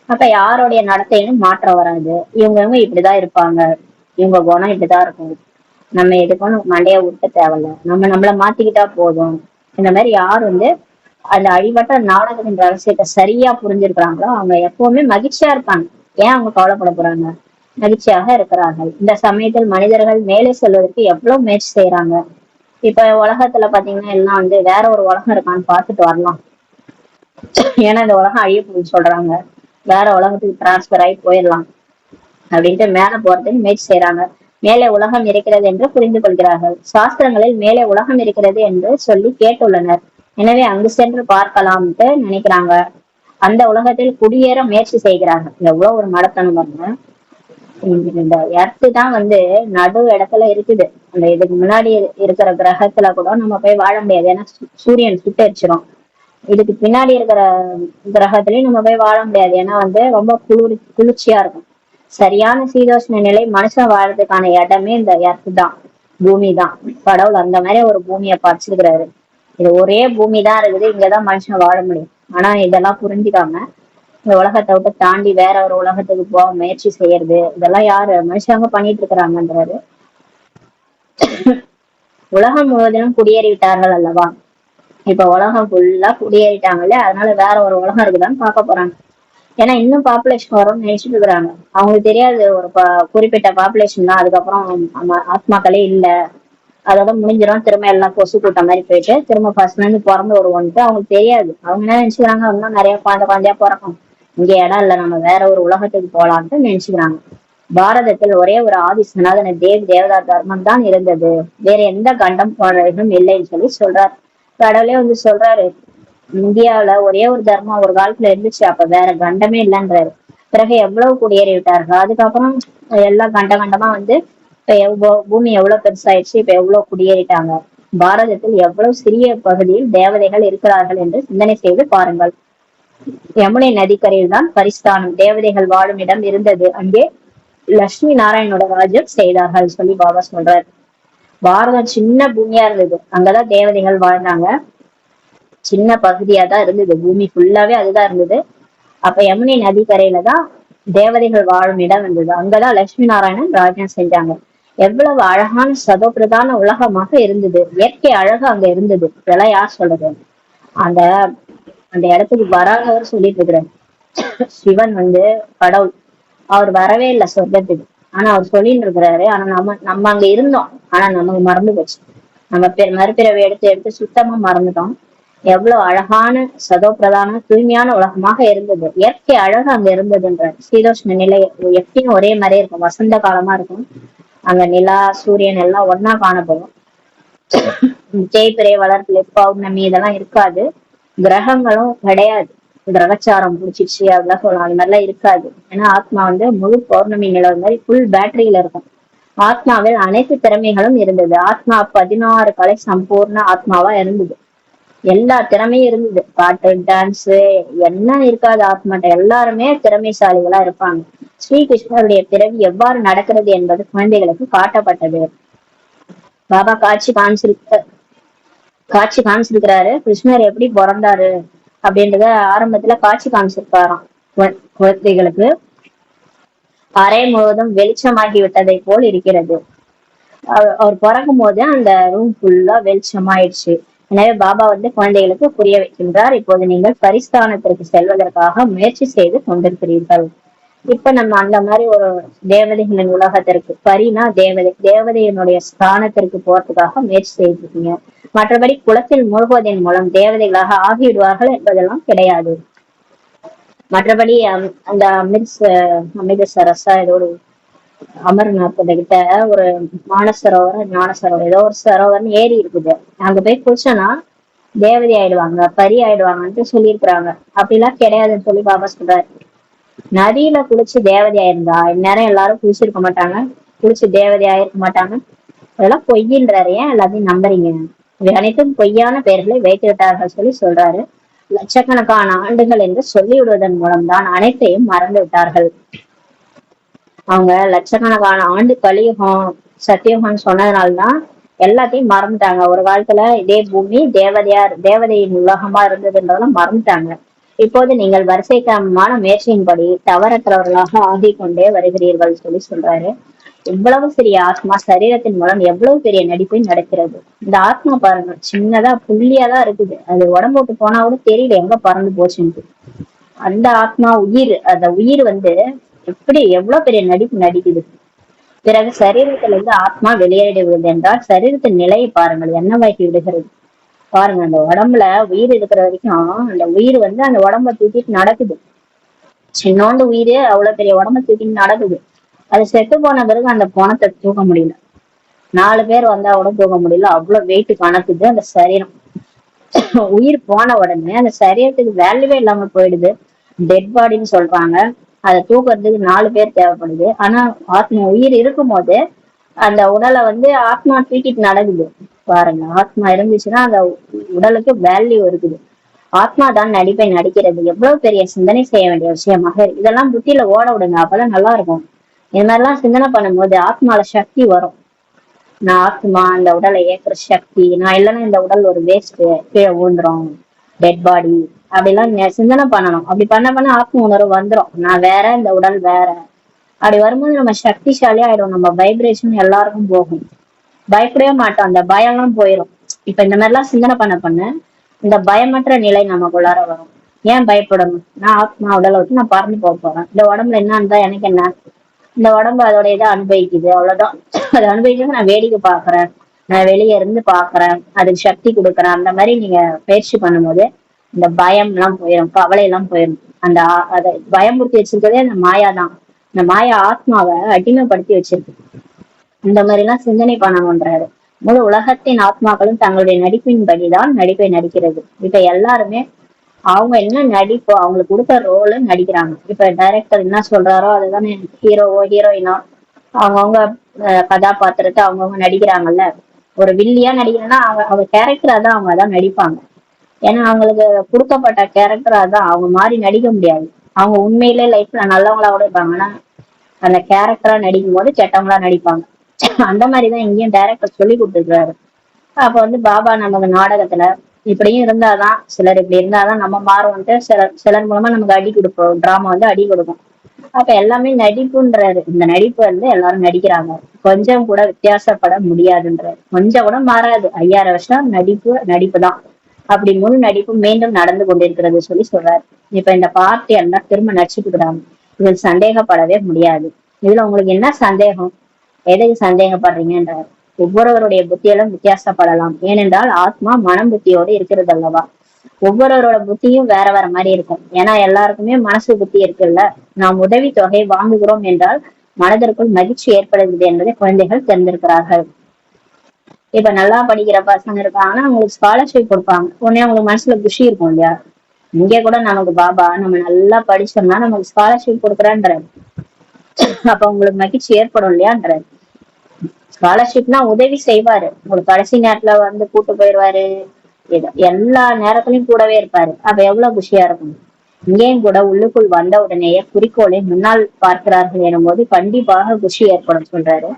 Speaker 1: அப்ப யாருடைய நடத்தையும் மாற்றம் வராது. இவங்க இப்படிதான் இருப்பாங்க, இவங்க குணம் இப்படிதான் இருக்கும், நம்ம எதுக்கும் மண்டைய விட்டு தேவையில்ல, நம்ம நம்மள மாத்திக்கிட்டா போதும். இந்த மாதிரி யார் அந்த அழிவற்ற நாடகத்தின் ரகசியத்தை சரியா புரிஞ்சிருக்கிறாங்களோ அவங்க எப்பவுமே மகிழ்ச்சியா இருப்பாங்க. ஏன் அவங்க கவலைப்பட போறாங்க, மகிழ்ச்சியாக இருக்கிறார்கள். இந்த சமயத்தில் மனிதர்கள் மேலே செல்வதற்கு எவ்வளவு முயற்சி செய்யறாங்க. இப்ப உலகத்துல பாத்தீங்கன்னா எல்லாம் வேற ஒரு உலகம் இருக்கான்னு பார்த்துட்டு வரலாம், ஏன்னா இந்த உலகம் அழிய சொல்றாங்க, வேற உலகத்துக்கு டிரான்ஸ்பர் ஆகி போயிடலாம் அப்படின்ட்டு மேல போறதுக்கு முயற்சி செய்யறாங்க. மேலே உலகம் இருக்கிறது என்று புரிந்து கொள்கிறார்கள். சாஸ்திரங்களில் மேலே உலகம் இருக்கிறது என்று சொல்லி கேட்டுள்ளனர், எனவே அங்கு சென்று பார்க்கலாம்ட்டு நினைக்கிறாங்க. அந்த உலகத்தில் குடியேற முயற்சி செய்கிறாங்க. எவ்வளவு ஒரு மடத்தனம் பாருங்க. இந்த எர்த்து தான் நடு இடத்துல இருக்குது. அந்த இதுக்கு முன்னாடி இருக்கிற கிரகத்துல கூட நம்ம போய் வாழ முடியாது, ஏன்னா சூரியன் சுட்டரிச்சிடும். இதுக்கு பின்னாடி இருக்கிற கிரகத்திலயும் நம்ம போய் வாழ முடியாது, ஏன்னா ரொம்ப குளிர்ச்சியா இருக்கும். சரியான சீதோஷ்ண நிலை மனுஷன் வாழறதுக்கான இடமே இந்த எர்த்து தான், பூமி தான். கடவுள் அந்த மாதிரி ஒரு பூமியை படைச்சிருக்கிறாரு. இது ஒரே பூமி தான் இருக்குது, இங்கதான் மனுஷன் வாழ முடியும். ஆனா இதெல்லாம் புரிஞ்சுக்காம இந்த உலகத்தை விட்டு தாண்டி வேற ஒரு உலகத்துக்கு போக முயற்சி செய்யறது, இதெல்லாம் யாரு மனுஷங்க பண்ணிட்டு இருக்கிறாங்கன்றாரு. உலகம் முழுவதிலும் குடியேறி விட்டார்கள் அல்லவா. இப்ப உலகம் ஃபுல்லா குடியேறிட்டாங்கல்ல, அதனால வேற ஒரு உலகம் இருக்குதான்னு பார்க்க போறாங்க. ஏன்னா இன்னும் பாப்புலேஷன் வரும்னு நினைச்சிட்டு இருக்கிறாங்க. அவங்களுக்கு தெரியாது ஒரு குறிப்பிட்ட பாப்புலேஷன் தான், அதுக்கப்புறம் ஆத்மாக்களே இல்ல, அதோட முடிஞ்சிடும், திரும்ப எல்லாம் கொசு கூட்டம் மாதிரி போயிட்டு திரும்ப ஃபர்ஸ்ட்ல இருந்து பிறந்து வருவோன்ட்டு அவங்களுக்கு தெரியாது. அவங்க என்ன நினைச்சுக்கிறாங்க, இன்னும் நிறைய குழந்தையா பிறக்கும், இங்க இடம் இல்ல, நம்ம வேற ஒரு உலகத்துக்கு போலான்ட்டு நினைச்சுக்கிறாங்க. பாரதத்தில் ஒரே ஒரு ஆதி சனாதன தேவதா தர்மம் தான் இருந்தது, வேற எந்த கண்டம் போன்றதும் இல்லைன்னு சொல்லி சொல்றாரு. கடவுளே சொல்றாரு, இந்தியாவில ஒரே ஒரு தர்மம் ஒரு காலத்துல இருந்துச்சு, அப்ப வேற கண்டமே இல்லைன்றாரு. பிறகு எவ்வளவு குடியேறி விட்டார்கள், அதுக்கப்புறம் எல்லாம் கண்டமா இப்ப பூமி எவ்வளவு பெருசாயிடுச்சு, இப்ப எவ்வளவு குடியேறிட்டாங்க. பாரதத்தில் எவ்வளவு சிறிய பகுதியில் தேவதைகள் இருக்கிறார்கள் என்று சிந்தனை செய்து பாருங்கள். யமுனை நதிக்கரையில் தான் பரிஸ்தானம், தேவதைகள் வாழும் இடம் இருந்தது, அங்கே லட்சுமி நாராயணோட ராஜ்யம் செய்தார்கள் சொல்லி பாபா சொல்றாரு. பாரதம் சின்ன பூமியா இருந்தது, அங்கதான் தேவதைகள் வாழ்ந்தாங்க. சின்ன பகுதியா தான் இருந்தது, பூமி ஃபுல்லாவே அதுதான் இருந்தது. அப்ப யமுனை நதிக்கரையில தான் தேவதைகள் வாழும் இடம் இருந்தது, அங்கதான் லட்சுமி நாராயணன் ராஜ்யம் செஞ்சாங்க. எவ்வளவு அழகான சதோபிரதான உலகமாக இருந்தது, இயற்கை அழகு அங்க இருந்தது. இதெல்லாம் யார் சொல்றது, அந்த அந்த இடத்துக்கு வராதவர் சொல்லிட்டு இருக்கிறார். சிவன் கடவுள், அவர் வரவே இல்லை சொர்க்கத்துக்கு, ஆனா அவர் சொல்லிட்டு இருக்கிறாரு. ஆனா நம்ம அங்க இருந்தோம், ஆனா நமக்கு மறந்து போச்சு. நம்ம மறுபிறவை எடுத்து சுத்தமா மறந்துட்டோம். எவ்வளவு அழகான சதோபிரதான தூய்மையான உலகமாக இருந்தது, இயற்கை அழகு அங்க இருந்ததுன்ற. சீதோஷ்ண நிலை எப்பயும் ஒரே மாதிரி இருக்கும், வசந்த காலமா இருக்கும். அங்க நிலா சூரியன் எல்லாம் ஒன்னா காணப்படும். தேய்பிறை வளர்ப்பிலை பௌர்ணமி இதெல்லாம் இருக்காது. கிரகங்களும் கிடையாது, கிரகச்சாரம் பிடிச்சிச்சு அப்படிலாம் சொல்லலாம், அது மாதிரிலாம் இருக்காது. ஏன்னா ஆத்மா முழு பௌர்ணமி நிலவு மாதிரி ஃபுல் பேட்டரியில இருக்கும். ஆத்மாவில் அனைத்து திறமைகளும் இருந்தது. ஆத்மா 16 கலை சம்பூர்ண ஆத்மாவா இருந்தது, எல்லா திறமையும் இருந்தது. பாட்டு டான்ஸ் என்ன இருக்காது ஆத்மாட்ட, எல்லாருமே திறமைசாலிகளா இருப்பாங்க. ஸ்ரீகிருஷ்ணருடைய பிறவி எவ்வாறு நடக்கிறது என்பது குழந்தைகளுக்கு காட்டப்பட்டது. பாபா காட்சி காமிச்சிருக்கிறாரு, கிருஷ்ணர் எப்படி பிறந்தாரு அப்படின்றத ஆரம்பத்துல காட்சி காமிச்சிருக்காராம். குழந்தைகளுக்கு அறை முழுவதும் வெளிச்சமாகி விட்டதை போல் இருக்கிறது. அவர் பிறக்கும் போது அந்த ரூம் ஃபுல்லா வெளிச்சமாயிடுச்சு. எனவே பாபா குழந்தைகளுக்கு புரிய வைக்கின்றார். இப்போது நீங்கள் பரிஸ்தானத்திற்கு செல்வதற்காக முயற்சி செய்து கொண்டிருக்கிறீர்கள். இப்ப நம்ம அந்த மாதிரி ஒரு தேவதைகளின் உலகத்திற்கு, பரினா தேவதை, தேவதையினுடைய ஸ்தானத்திற்கு போறதுக்காக முயற்சி செய்திருக்கீங்க. மற்றபடி குளத்தில் மூழ்குவதன் மூலம் தேவதைகளாக ஆகிவிடுவார்கள் என்பதெல்லாம் கிடையாது. மற்றபடி அந்த அமிர்தசரஸா ஏதோ ஒரு அமர்நாத் கிட்ட ஒரு மானசரோவர் ஞானசரோவர் ஏதோ ஒரு சரோவர்னு ஏரி இருக்குது. அங்க போய் குளிச்சோன்னா தேவதை ஆயிடுவாங்க, பரி ஆயிடுவாங்கன்ட்டு சொல்லியிருக்கிறாங்க. அப்படிலாம் கிடையாதுன்னு சொல்லி பாபா சொல்றாரு. நதியில குளிச்சு தேவதை ஆயிருந்தா இந்நேரம் எல்லாரும் குளிச்சிருக்க மாட்டாங்க, குளிச்சு தேவதை ஆயிருக்க மாட்டாங்க. அதெல்லாம் பொய்யின்றாரு. ஏன் எல்லாத்தையும் நம்புறீங்க? இவை அனைத்தும் பொய்யான பெயர்களை வைத்து விட்டார்கள் சொல்லி சொல்றாரு. லட்சக்கணக்கான ஆண்டுகள் என்று சொல்லிவிடுவதன் மூலம்தான் அனைத்தையும் மறந்து விட்டார்கள். அவங்க லட்சக்கணக்கான ஆண்டு கலியுகம் சத்தியுகம்னு சொன்னதுனாலதான் எல்லாத்தையும் மறந்துட்டாங்க. ஒரு காலத்துல இதே பூமி தேவதையின் உலகமா இருந்ததுன்றதெல்லாம் மறந்துட்டாங்க. இப்போது நீங்கள் வரிசை கிரமமான முயற்சியின்படி தவறற்றவர்களாக ஆகிக் கொண்டே வருகிறீர்கள் சொல்லி சொல்றாரு. இவ்வளவு பெரிய ஆத்மா சரீரத்தின் மூலம் எவ்வளவு பெரிய நடிப்பை நடக்கிறது. இந்த ஆத்மா பாருங்க, சின்னதா புள்ளியாதான் இருக்குது. அது உடம்பு விட்டு போனா கூட தெரியல எங்க பறந்து போச்சுன்ட்டு. அந்த ஆத்மா உயிர், அந்த உயிர் எப்படி எவ்வளவு பெரிய நடிப்பு நடிக்குது. பிறகு சரீரத்திலிருந்து ஆத்மா வெளியேறிவிடுவது என்றால் சரீரத்தின் நிலையை பாருங்கள், என்னவாக்கி விடுகிறது பாருங்க. அந்த உடம்புல உயிர் இருக்கிற வரைக்கும் அந்த உயிர் அந்த உடம்ப தூக்கிட்டு நடக்குது. சின்னோண்டு உயிர் அவ்வளவு பெரிய உடம்ப தூக்கிட்டு நடக்குது. அது செத்து போன பிறகு அந்த பணத்தை தூக்க முடியல. 4 பேர் வந்தா கூட தூக்க முடியல, அவ்வளவு வெயிட் கணக்குது அந்த சரீரம். உயிர் போன உடனே அந்த சரீரத்துக்கு வேல்யூவே இல்லாம போயிடுது. டெட் பாடின்னு சொல்றாங்க. அதை தூக்குறதுக்கு 4 பேர் தேவைப்படுது. ஆனா ஆத்மா உயிர் இருக்கும் போது அந்த உடலை ஆத்மா தூக்கிட்டு நடக்குது. பாருங்க, ஆத்மா இருந்துச்சுன்னா அந்த உடலுக்கு வேல்யூ இருக்குது. ஆத்மா தான் நடிப்பை நடிக்கிறது. எவ்வளவு பெரிய சிந்தனை செய்ய வேண்டிய விஷயமாக. இதெல்லாம் புத்தியில ஓட விடுங்க, அப்பதான் நல்லா இருக்கும். இது மாதிரிலாம் சிந்தனை பண்ணும்போது ஆத்மால சக்தி வரும். நான் ஆத்மா, இந்த உடலை ஏற்கிற சக்தி, நான் இல்லைன்னா இந்த உடல் ஒரு வேஸ்ட், கீழே ஊந்துரும், டெட் பாடி, அப்படிலாம் சிந்தனை பண்ணணும். அப்படி பண்ண ஆத்ம உணர்வு வந்துடும். நான் வேற, இந்த உடல் வேற. அப்படி வரும்போது நம்ம சக்திசாலி ஆயிடும். நம்ம வைப்ரேஷன் எல்லாருக்கும் போகும். பயப்படவே மாட்டோம், அந்த பயம் எல்லாம் போயிடும். இப்ப இந்த மாதிரி எல்லாம் சிந்தனை பண்ண இந்த பயமற்ற நிலை நமக்குள்ளார வரும். ஏன் பயப்படணும்? நான் ஆத்மா உடலை விட்டு நான் பறந்து போறேன். இந்த உடம்புல என்ன இருந்தா எனக்கு என்ன? இந்த உடம்பு அதோட இதை அனுபவிக்குது, அவ்வளவுதான். அதை அனுபவிக்க நான் வேடிக்கை பாக்குறேன், நான் வெளியே இருந்து பாக்குறேன், அதுக்கு சக்தி கொடுக்குறேன். அந்த மாதிரி நீங்க பயிற்சி பண்ணும்போது இந்த பயம் எல்லாம் போயிடும், கவலை எல்லாம் போயிடும். அந்த அதை பயமுறுத்தி வச்சிருக்கதே அந்த மாயா தான். இந்த மாயா ஆத்மாவை அடிமைப்படுத்தி வச்சிருக்கு. இந்த மாதிரி எல்லாம் சிந்தனை பண்ணணும்ன்றாரு. முழு உலகத்தின் ஆத்மாக்களும் தங்களுடைய நடிப்பின்படிதான் நடிப்பை நடிக்கிறது. இப்ப எல்லாருமே அவங்க என்ன நடிப்போ, அவங்களுக்கு கொடுத்த ரோல நடிக்கிறாங்க. இப்ப டைரக்டர் என்ன சொல்றாரோ அதுதானே ஹீரோவோ ஹீரோயினோ அவங்கவுங்க கதாபாத்திரத்தை அவங்கவுங்க நடிக்கிறாங்கல்ல. ஒரு வில்லியா நடிக்கிறேன்னா அவங்க கேரக்டரா தான் அவங்க அதான் நடிப்பாங்க. ஏன்னா அவங்களுக்கு கொடுக்கப்பட்ட கேரக்டரா தான், அவங்க மாறி நடிக்க முடியாது. அவங்க உண்மையிலே லைஃப்ல நல்லவங்களா கூட இருப்பாங்க, ஆனா அந்த கேரக்டரா நடிக்கும் போது கெட்டவங்களா நடிப்பாங்க. அந்த மாதிரிதான் இங்கேயும் டைரக்டர் சொல்லி கொடுத்துருக்காரு. அப்ப பாபா நமக்கு நாடகத்துல இப்படியும் இருந்தாதான், சிலர் இப்படி இருந்தாதான் நம்ம மாறுவோம்ட்டு சிலர் மூலமா நமக்கு அடி கொடுப்போம். டிராமா அடி கொடுக்கும். அப்ப எல்லாமே நடிப்புன்றாரு. இந்த நடிப்பு எல்லாரும் நடிக்கிறாங்க, கொஞ்சம் கூட வித்தியாசப்பட முடியாதுன்றாரு. கொஞ்சம் கூட மாறாது. 5000 வருஷம் நடிப்பு தான். அப்படி முழு நடிப்பு மீண்டும் நடந்து கொண்டிருக்கிறது சொல்லி சொல்றாரு. இப்ப இந்த பார்ட்டி எல்லாம் திரும்ப நடிச்சுக்கிறாங்க. இதில் சந்தேகப்படவே முடியாது. இதுல உங்களுக்கு என்ன சந்தேகம்? எதுக்கு சந்தேகப்படுறீங்கன்றாரு. ஒவ்வொருவருடைய புத்தியெல்லாம் வித்தியாசப்படலாம். ஏனென்றால் ஆத்மா மனம் புத்தியோடு இருக்கிறது அல்லவா. ஒவ்வொருவரோட புத்தியும் வேற வேற மாதிரி இருக்கும். ஏன்னா எல்லாருக்குமே மனசு புத்தி இருக்குல்ல. நாம் உதவி தொகை வாங்குகிறோம் என்றால் மனதிற்குள் மகிழ்ச்சி ஏற்படுகிறது என்பதை குழந்தைகள் தெரிந்திருக்கிறார்கள். இப்ப நல்லா படிக்கிற பசங்க இருக்காங்கன்னா அவங்களுக்கு ஸ்காலர்ஷிப் கொடுப்பாங்க. உடனே அவங்களுக்கு மனசுல குஷி இருக்கும் இல்லையா. இங்க கூட நமக்கு பாபா நம்ம நல்லா படிச்சோம்னா நமக்கு ஸ்காலர்ஷிப் கொடுக்குறான்றாரு. அப்ப உங்களுக்கு மகிழ்ச்சி ஏற்படும் இல்லையான்றாரு. ஸ்காலர்ஷிப்னா உதவி செய்வாரு. உங்களுக்கு கடைசி நேரத்துல கூட்டு போயிடுவாரு. எல்லா நேரத்திலயும் கூடவே இருப்பாரு. அப்ப எவ்வளவு குஷியா இருக்கும். இங்கேயும் கூட உள்ளுக்குள் வந்த உடனேயே குறிக்கோளை முன்னால் பார்க்கிறார்கள் எனும் போது கண்டிப்பாக குஷி ஏற்படும் சொல்றாரு.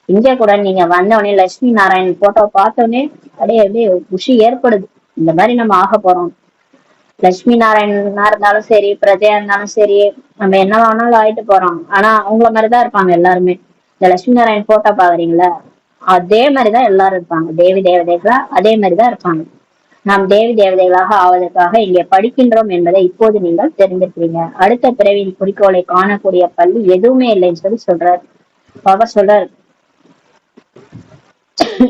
Speaker 1: இங்க கூட நீங்க வந்த உடனே லட்சுமி நாராயணன் போட்டோ பார்த்தோடனே அப்படியே குஷி ஏற்படுது. இந்த மாதிரி நம்ம ஆக போறோம். லட்சுமி நாராயணனா இருந்தாலும் சரி, பிரஜையா இருந்தாலும் சரி, நம்ம என்ன வேணாலும் ஆயிட்டு போறோம். ஆனா அவங்கள மாதிரிதான் இருப்பாங்க எல்லாருமே. இந்த லட்சுமி நாராயண் போட்டோ பாக்குறீங்களா, அதே மாதிரிதான் எல்லாரும் இருப்பாங்க. தேவி தேவதைகளா அதே மாதிரிதான் இருப்பாங்க. நாம் தேவி தேவதைகளாக ஆவதற்காக இங்கே படிக்கின்றோம் என்பதை இப்போது நீங்கள் தெரிந்திருக்கிறீங்க. அடுத்த பிறவியின் குறிக்கோளை காணக்கூடிய பள்ளி எதுவுமே இல்லைன்னு சொல்றாரு பாபா. சொல்றாரு,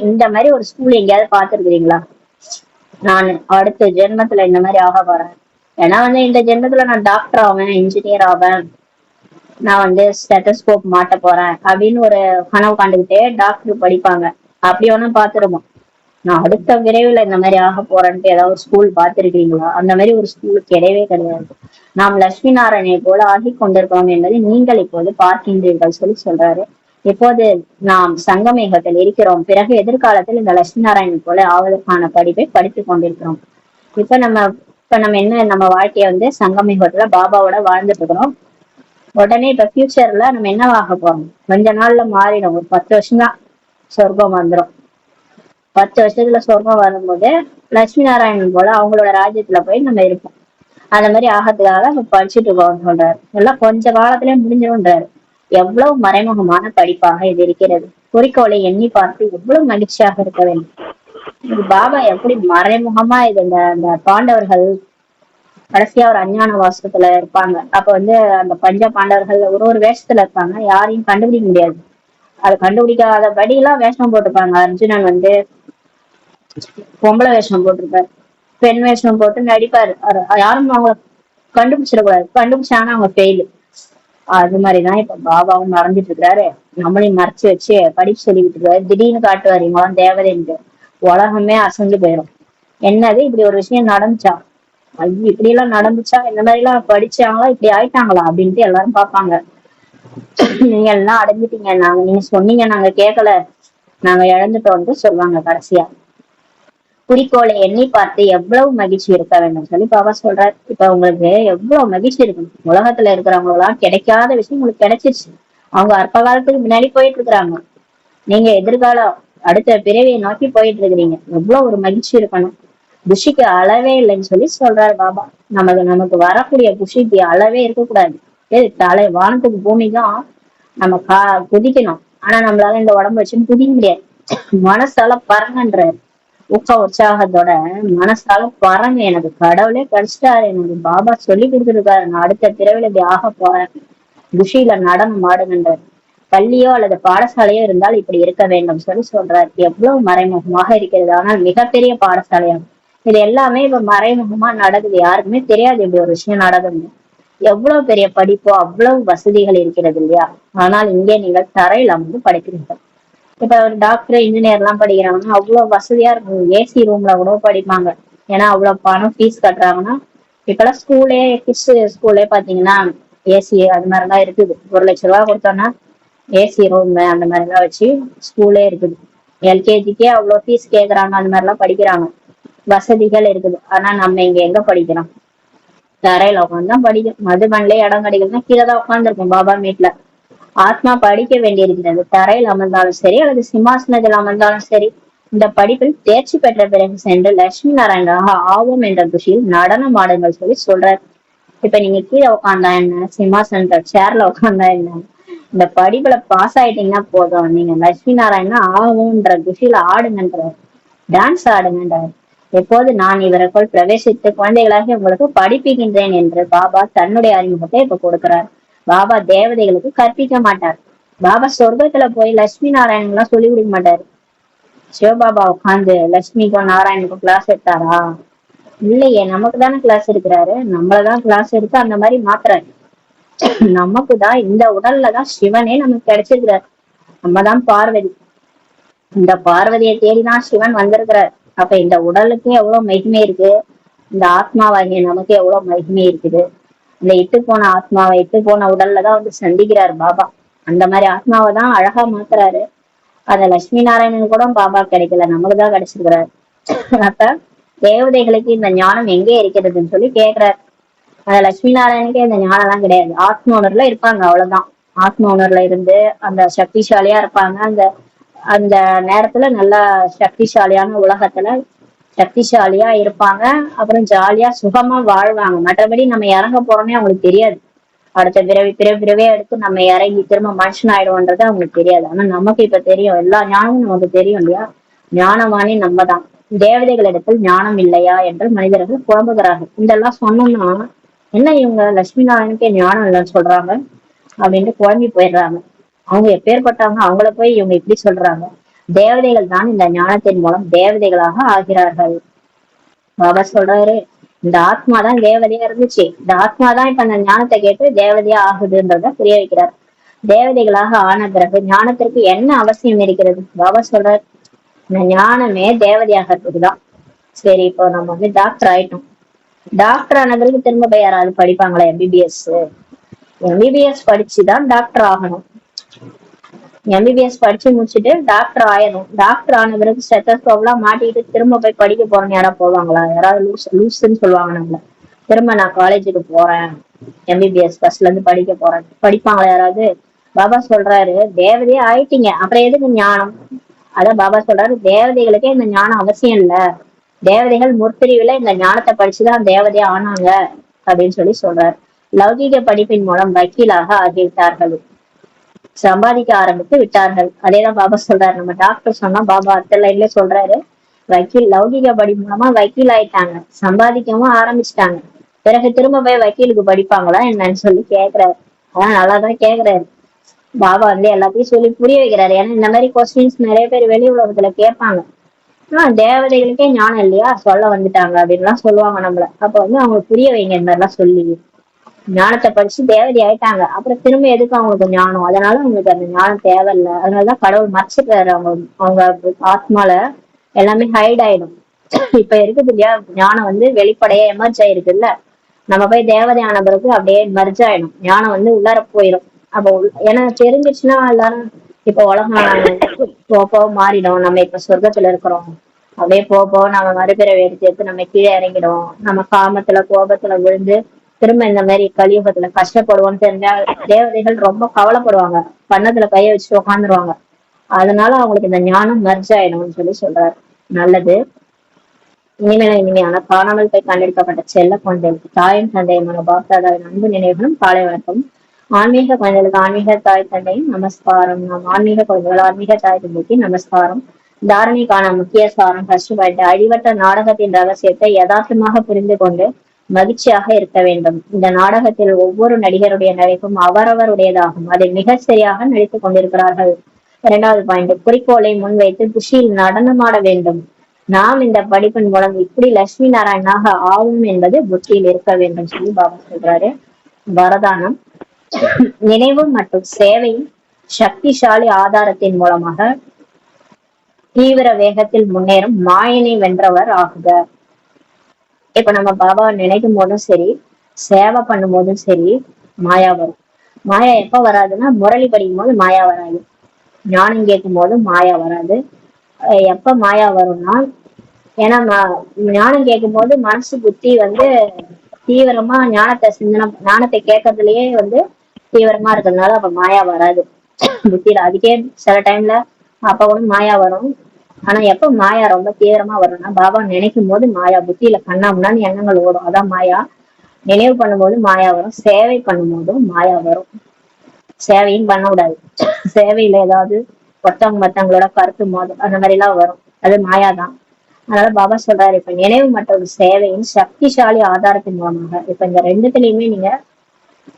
Speaker 1: இந்த மாதிரி ஒரு ஸ்கூல் எங்கேயாவது பாத்துருக்கீங்களா? நான் அடுத்த ஜென்மத்துல இந்த மாதிரி ஆக போறேன், ஏன்னா இந்த ஜென்மத்துல நான் டாக்டர் ஆவேன், இன்ஜினியர் ஆவேன், நான் ஸ்டெத்தஸ்கோப் மாட்ட போறேன் அப்படின்னு ஒரு கனவு காண்டுகிட்டே டாக்டர் படிப்பாங்க. அப்படி ஒண்ணு பாத்துருவோம். நான் அடுத்த விரைவில் இந்த மாதிரி ஆக போறேன்ட்டு ஏதாவது ஒரு ஸ்கூல் பாத்துருக்கீங்களா? அந்த மாதிரி ஒரு ஸ்கூல் கிடையவே கிடையாது. நாம் லட்சுமி நாராயணனை போல ஆகி கொண்டிருக்கிறோம் என்பதை நீங்கள் இப்போது பார்க்கின்றீர்கள் சொல்றாரு. இப்போது நாம் சங்கமேகத்தில் இருக்கிறோம். பிறகு எதிர்காலத்தில் இந்த லட்சுமி நாராயணன் போல ஆவதற்கான படிப்பை படித்துக் கொண்டிருக்கிறோம். இப்ப நம்ம என்ன, நம்ம வாழ்க்கைய சங்கமேகத்துல பாபாவோட வாழ்ந்துட்டு இருக்கிறோம். உடனே இப்ப ஃபியூச்சர்ல நம்ம என்னவாக போறோம்? கொஞ்ச நாள்ல மாறிடும். ஒரு 10 வருஷம் தான் சொர்க்கம் வந்துடும். 10 வருஷத்துல சொர்க்கம் வரும்போது லட்சுமி நாராயணன் போல அவங்களோட ராஜ்யத்துல போய் நம்ம இருப்போம். அந்த மாதிரி ஆகிறதுக்காக நம்ம படிச்சுட்டு இருக்கோம் சொல்றாரு. எல்லாம் கொஞ்ச காலத்திலே முடிஞ்சிடும்ன்றாரு. எவ்வளவு மறைமுகமான படிப்பாக இது இருக்கிறது. குறிக்கோளை எண்ணி பார்த்து எவ்வளவு மகிழ்ச்சியாக இருக்க வேண்டும். இது பாபா எப்படி மறைமுகமா இது இந்த பாண்டவர்கள் கடைசியா ஒரு அஞ்ஞான வாசத்துல இருப்பாங்க. அப்ப அந்த பஞ்ச பாண்டவர்கள் ஒரு வேஷத்துல இருப்பாங்க. யாரையும் கண்டுபிடிக்க முடியாது. அதை கண்டுபிடிக்காதபடி எல்லாம் வேஷம் போட்டுப்பாங்க. அர்ஜுனன் பொம்பளை வேஷம் போட்டிருப்பாரு, பெண் வேஷம் போட்டு நடிப்பாரு. யாரும் அவங்க கண்டுபிடிச்சிடக்கூடாது. கண்டுபிடிச்சாங்கன்னா அவங்க ஃபெயிலு. அது மாதிரிதான் இப்ப பாபாவும் நடந்துட்டு இருக்கிறாரு. நம்மளையும் மறைச்சு வச்சு படிப்பு சொல்லிக்கிட்டு இருக்காரு. திடீர்னு காட்டுவாரு இவங்களாம் தேவதைன்ட்டு. உலகமே அசைஞ்சு போயிடும். என்னது இப்படி ஒரு விஷயம் நடந்துச்சா, ஐயோ இப்படி எல்லாம் நடந்துச்சா, இந்த மாதிரி எல்லாம் படிச்சாங்களா, இப்படி ஆயிட்டாங்களா அப்படின்ட்டு எல்லாரும் பாப்பாங்க. நீங்க எல்லாம் அடைஞ்சிட்டீங்க, நீங்க சொன்னீங்க நாங்க கேட்கல, நாங்க இழந்துட்டோம்னு சொல்லுவாங்க கடைசியா. குறிக்கோளை எண்ணி பார்த்து எவ்வளவு மகிழ்ச்சி இருக்க வேண்டும் சொல்லி பாபா சொல்றாரு. இப்ப உங்களுக்கு எவ்வளவு மகிழ்ச்சி இருக்கணும். உலகத்துல இருக்கிறவங்க எல்லாம் கிடைக்காத விஷயம் உங்களுக்கு கிடைச்சிருச்சு. அவங்க அற்ப காலத்துக்கு முன்னாடி போயிட்டு இருக்கிறாங்க. நீங்க எதிர்காலம் அடுத்த பிறவியை நோக்கி போயிட்டு இருக்கிறீங்க. எவ்வளவு ஒரு மகிழ்ச்சி இருக்கணும். குஷிக்கு அளவே இல்லைன்னு சொல்றாரு பாபா. நமக்கு வரக்கூடிய குஷிக்கு அளவே இருக்கக்கூடாது. வானத்துக்கு பூமிக்கும் நம்ம குதிக்கணும். ஆனா நம்மளால இந்த உடம்பு வச்சுன்னு குதிக்க முடியாது. மனசால பறங்கன்றாரு. ஊக்க உற்சாகத்தோட மனசால பறங்க. எனக்கு கடவுளே கிடைச்சிட்டாரு, எனக்கு பாபா சொல்லி கொடுத்துருக்காரு, நான் அடுத்த பிறவில இப்படி ஆக போறேன். குஷியில நடனம் ஆடுகின்றார். பள்ளியோ அல்லது பாடசாலையோ இருந்தால் இப்படி இருக்க வேண்டும் சொல்றாரு. எவ்வளவு மறைமுகமாக இருக்கிறது. ஆனால் மிகப்பெரிய பாடசாலையாகும். இது எல்லாமே இப்ப மறைமுகமா நடக்குது. யாருக்குமே தெரியாது இப்படி ஒரு விஷயம் நடக்குது. எவ்வளவு பெரிய படிப்போ அவ்வளவு வசதிகள் இருக்கிறது இல்லையா? ஆனால் இங்கே நீங்கள் தரையில் படிக்கிறீர்கள். இப்ப ஒரு டாக்டர் இன்ஜினியர் எல்லாம் படிக்கிறாங்கன்னா அவ்வளவு வசதியா இருக்கும். ஏசி ரூம்ல கூட படிப்பாங்க. ஏன்னா அவ்வளவு பணம் ஃபீஸ் கட்டுறாங்கன்னா. இப்பெல்லாம் கிட்ஸ் ஸ்கூல்லே பாத்தீங்கன்னா ஏசி அது மாதிரிலாம் இருக்குது. 1,00,000 கொடுத்தோம்னா ஏசி ரூம் அந்த மாதிரி எல்லாம் வச்சு ஸ்கூலே இருக்குது. எல்கேஜிக்கே அவ்வளவு ஃபீஸ் கேக்குறாங்க. அந்த மாதிரி எல்லாம் படிக்கிறாங்க. வசதிகள் இருக்குது. ஆனா நம்ம இங்க எங்க படிக்கிறோம்? தரையில உட்காந்துதான் படிக்கிறோம். மதுபன்ல இடம் கிடைக்குதுன்னா கீழதான் உட்காந்துருக்கோம் பாபா வீட்டுல. ஆத்மா படிக்க வேண்டியிருக்கிறது. தரையில் அமர்ந்தாலும் சரி அல்லது சிம்மாசனத்தில் அமர்ந்தாலும் சரி. இந்த படிப்பில் தேர்ச்சி பெற்ற பிறகு சென்று லட்சுமி நாராயணாக ஆவோம் என்ற குஷியில் நடனம் ஆடுங்கள் சொல்றாரு. இப்ப நீங்க கீழே உட்காந்தா என்ன, சிம்மாசனத்துல சேர்ல உட்காந்தா என்ன, இந்த படிப்புல பாஸ் ஆயிட்டீங்கன்னா போதும், நீங்க லட்சுமி நாராயணா ஆகும்ன்ற குஷியில ஆடுங்கன்றார். டான்ஸ் ஆடுங்கன்றார். எப்போது நான் இவருக்குள் பிரவேசித்து குழந்தைகளாக உங்களுக்கு படிப்புகின்றேன் என்று பாபா தன்னுடைய அறிமுகத்தை இப்ப கொடுக்கிறார். பாபா தேவதைகளுக்கு கற்பிக்க மாட்டார். பாபா சொர்க்கத்துல போய் லட்சுமி நாராயணன் எல்லாம் சொல்லி கொடுக்க மாட்டாரு. சிவபாபா உட்காந்து லட்சுமிக்கும் நாராயணுக்கும் கிளாஸ் எடுத்தாரா? இல்லையே, நமக்கு தானே கிளாஸ் எடுக்கிறாரு. நம்மளதான் கிளாஸ் எடுத்து அந்த மாதிரி மாத்துறாரு. நமக்குதான் இந்த உடல்லதான் சிவனே நமக்கு கிடைச்சிருக்கிறார். நம்மதான் பார்வதி. இந்த பார்வதியை தேடிதான் சிவன் வந்திருக்கிறார். அப்ப இந்த உடலுக்கு எவ்வளவு மகிமை இருக்கு, இந்த ஆத்மாவாகிய நமக்கு எவ்வளவு மகிமை இருக்குது. இந்த இட்டு போன ஆத்மாவை இட்டு போன உடல்லதான் சந்திக்கிறாரு பாபா. அந்த மாதிரி ஆத்மாவை தான் அழகா மாத்துறாரு. அத லட்சுமி நாராயணன் கூட பாபா கிடைக்கல, நமக்குதான் கிடைச்சிருக்கிறாரு. அப்ப தேவதைகளுக்கு இந்த ஞானம் எங்கே இருக்கிறதுன்னு கேக்குறாரு. அந்த லட்சுமி நாராயணுக்கே இந்த ஞானம் எல்லாம் கிடையாது. ஆத்ம உணர்வுல இருப்பாங்க, அவ்வளவுதான். ஆத்ம உணர்வுல இருந்து அந்த சக்திசாலியா இருப்பாங்க. அந்த அந்த நேரத்துல நல்ல சக்திசாலியான உலகத்துல சக்திசாலியா இருப்பாங்க. அப்புறம் ஜாலியா சுகமா வாழ்வாங்க. மற்றபடி நம்ம இறங்க போறோம்னே அவங்களுக்கு தெரியாது. அடுத்த பிறவியே எடுத்து நம்ம இறங்கி திரும்ப மனுஷன் ஆயிடுவோன்றது அவங்களுக்கு தெரியாது. ஆனா நமக்கு இப்ப தெரியும். எல்லா ஞானமும் நமக்கு தெரியும் இல்லையா? ஞானவானே நம்ம தான். தேவதைகளிடத்தில் ஞானம் இல்லையா என்று மனிதர்கள் புலம்புகிறார்கள். இதெல்லாம் சொன்னோம்னா என்ன இவங்க லட்சுமி நாராயணுக்கே ஞானம் இல்லைன்னு சொல்றாங்க அப்படின்ட்டு குழம்பி போயிடுறாங்க. அவங்க எப்பேற்பட்டவங்க, அவங்கள போய் இவங்க இப்படி சொல்றாங்க. தேவதைகள் தான் இந்த ஞானத்தின் மூலம் தேவதைகளாக ஆகிறார்கள். பாபா சொல்றாரு, இந்த ஆத்மா தான் தேவதையா இருந்துச்சு, இந்த ஆத்மா தான் இப்ப அந்த ஞானத்தை கேட்டு தேவதையா ஆகுதுன்றத புரிய வைக்கிறார். தேவதைகளாக ஆன பிறகு ஞானத்திற்கு என்ன அவசியம் இருக்கிறது? பாபா சொல்றார், இந்த ஞானமே தேவதையாகிறதுக்குதான். சரி, இப்போ நம்ம வந்து டாக்டர் ஆயிட்டோம். டாக்டர் ஆன பிறகு திரும்ப போய் யாராவது படிப்பாங்களா எம்பிபிஎஸ்? எம்பிபிஎஸ் படிச்சுதான் டாக்டர் ஆகணும். எம்பிபிஎஸ் படிச்சு முடிச்சுட்டு டாக்டர் ஆயிடும். டாக்டர் ஆன பிறகு ஸ்டெத்தஸ்கோப் எல்லாம் மாட்டிக்கிட்டு திரும்ப போய் படிக்க போறேன்னு யாராவது போவாங்களா? யாராவது லூஸ்ன்னு சொல்லுவாங்க நம்மள. திரும்ப நான் காலேஜுக்கு போறேன், எம்பிபிஎஸ் ஃபர்ஸ்ட்ல இருந்து படிக்க போறேன், படிப்பாங்களா யாராவது? பாபா சொல்றாரு, தேவதையே ஆயிட்டீங்க, அப்புறம் எதுக்கு ஞானம்? அதான் பாபா சொல்றாரு, தேவதைகளுக்கே இந்த ஞானம் அவசியம் இல்ல. தேவதைகள் முற்பிரிவுல இந்த ஞானத்தை படிச்சுதான் தேவதையா ஆனாங்க அப்படின்னு சொல்றாரு. லௌகீக படிப்பின் மூலம் வக்கீலாக ஆகிவிட்டார்கள், சம்பாதிக்க ஆரம்பித்து விட்டார்கள். அதேதான் பாபா சொல்றாரு. நம்ம டாக்டர் சொன்னா பாபா அடுத்த லைன்ல சொல்றாரு, வக்கீல் லௌகிக படி மூலமா வக்கீல் ஆயிட்டாங்க, சம்பாதிக்கவும் ஆரம்பிச்சுட்டாங்க. பிறகு திரும்ப போய் வக்கீலுக்கு படிப்பாங்களா என்னன்னு சொல்லி கேக்குறாரு. ஆனா நல்லாதான் கேக்குறாரு. பாபா வந்து எல்லாத்தையும் சொல்லி புரிய வைக்கிறாரு. ஏன்னா இந்த மாதிரி கொஸ்டின்ஸ் நிறைய பேர் வெளி உலகத்துல கேட்பாங்க. தேவதைகளுக்கே ஞானம் இல்லையா, சொல்ல வந்துட்டாங்க அப்படின்லாம் சொல்லுவாங்க நம்மள. அப்ப வந்து அவங்க புரிய வைங்க இந்த மாதிரிலாம் சொல்லி. ஞானத்தை படிச்சு தேவதை ஆயிட்டாங்க, அப்புறம் திரும்ப எதுக்கு அவங்களுக்கு ஞானம்? அதனால அவங்களுக்கு அந்த ஞானம் தேவையில்லை. அதனாலதான் கடவுள் மறைச்சிட்டாரு. அவங்க ஆத்மால எல்லாமே ஹைட் ஆயிடும். இப்ப இருக்குது இல்லையா, ஞானம் வந்து வெளிப்படையா எமர்ஜ் ஆயிருக்குல்ல, நம்ம போய் தேவதை ஆன பிறகு அப்படியே மர்ஜ் ஆயிடும், ஞானம் வந்து உள்ளார போயிடும். அப்போ ஏன்னா தெரிஞ்சிச்சுன்னா எல்லாரும் இப்ப உலகம் போக மாறிடும். நம்ம இப்ப சொர்க்கத்துல இருக்கிறோம், அப்படியே போக நம்ம மறுபிறவி எடுத்து நம்ம கீழே இறங்கிடும். நம்ம காமத்துல கோபத்துல விழுந்து திரும்ப இந்த மாதிரி கலியுகத்துல கஷ்டப்படுவோம்னு தெரிஞ்சா தேவதைகள் ரொம்ப கவலைப்படுவாங்க, கன்னத்துல கைய வச்சுட்டு உட்காந்துருவாங்க. அதனால அவங்களுக்கு இந்த ஞானம் மர்ஜ் ஆயிடும்னு சொல்றாரு. நல்லது. இனிமையான காணாமல் போய் கண்டெடுக்கப்பட்ட செல்ல குழந்தைகளுக்கு தாயின் தந்தையுமான பாப்தாதாவின் அன்பு நினைவுகளும் காலை வணக்கம். ஆன்மீக குழந்தைகளுக்கு ஆன்மீக தாய் தந்தையும் நமஸ்காரம். நாம் ஆன்மீக குழந்தைகள் ஆன்மீக தாய் தந்தைக்கு நமஸ்காரம். தாரணைக்கான முக்கிய சாரம் ஃபர்ஸ்ட் பாயிண்ட், அடிவட்ட நாடகத்தின் ரகசியத்தை யதார்த்தமாக புரிந்து கொண்டு மகிழ்ச்சியாக இருக்க வேண்டும். இந்த நாடகத்தில் ஒவ்வொரு நடிகருடைய நடிப்பும் அவரவருடையதாகும், அதை மிக சரியாக நடித்துக் கொண்டிருக்கிறார்கள். இரண்டாவது பாயிண்ட், குறிக்கோளை முன்வைத்து குஷியில் நடனமாட வேண்டும். நாம் இந்த படிப்பின் மூலம் இப்படி லட்சுமி நாராயணாக ஆகும் என்பது புத்தியில் இருக்க வேண்டும் சொல்லி பாபா சொல்றாரு. வரதானம், நினைவு மற்றும் சேவை சக்திசாலி ஆதாரத்தின் மூலமாக தீவிர வேகத்தில் முன்னேறும் மாயனை வென்றவர் ஆகுக. இப்ப நம்ம பாபாவை நினைக்கும் போதும் சரி, சேவை பண்ணும் போதும் சரி, மாயா வரும். மாயா எப்ப வராதுன்னா முரளி படிக்கும் போது மாயா வராது, ஞானம் கேட்கும் போது மாயா வராது. எப்ப மாயா வரும்னா, ஏன்னா ஞானம் கேட்கும் போது மனசு புத்தி வந்து தீவிரமா ஞானத்தை கேட்கறதுலயே வந்து தீவிரமா இருக்கிறதுனால அப்ப மாயா வராது புத்தியில. அதுக்கே சில டைம்ல அப்ப கூட மாயா வரும். ஆனா எப்ப மாயா ரொம்ப தீவிரமா வரும்னா, பாபா நினைக்கும் போது மாயா புத்தியில கண்ணாமுன்னான்னு எண்ணங்கள் ஓடும், அதான் மாயா. நினைவு பண்ணும்போது மாயா வரும், சேவை பண்ணும் போதும் மாயா வரும். சேவையும் பண்ண கூடாது, சேவையில ஏதாவது மத்தவங்களோட கருத்து மோதல் அந்த மாதிரி எல்லாம் வரும், அது மாயாதான். அதனால பாபா சொல்றாரு, இப்ப நினைவு மற்றும் சேவையின் சக்திசாலி ஆதாரத்தின் மூலமாக, இப்ப இந்த ரெண்டுத்திலயுமே நீங்க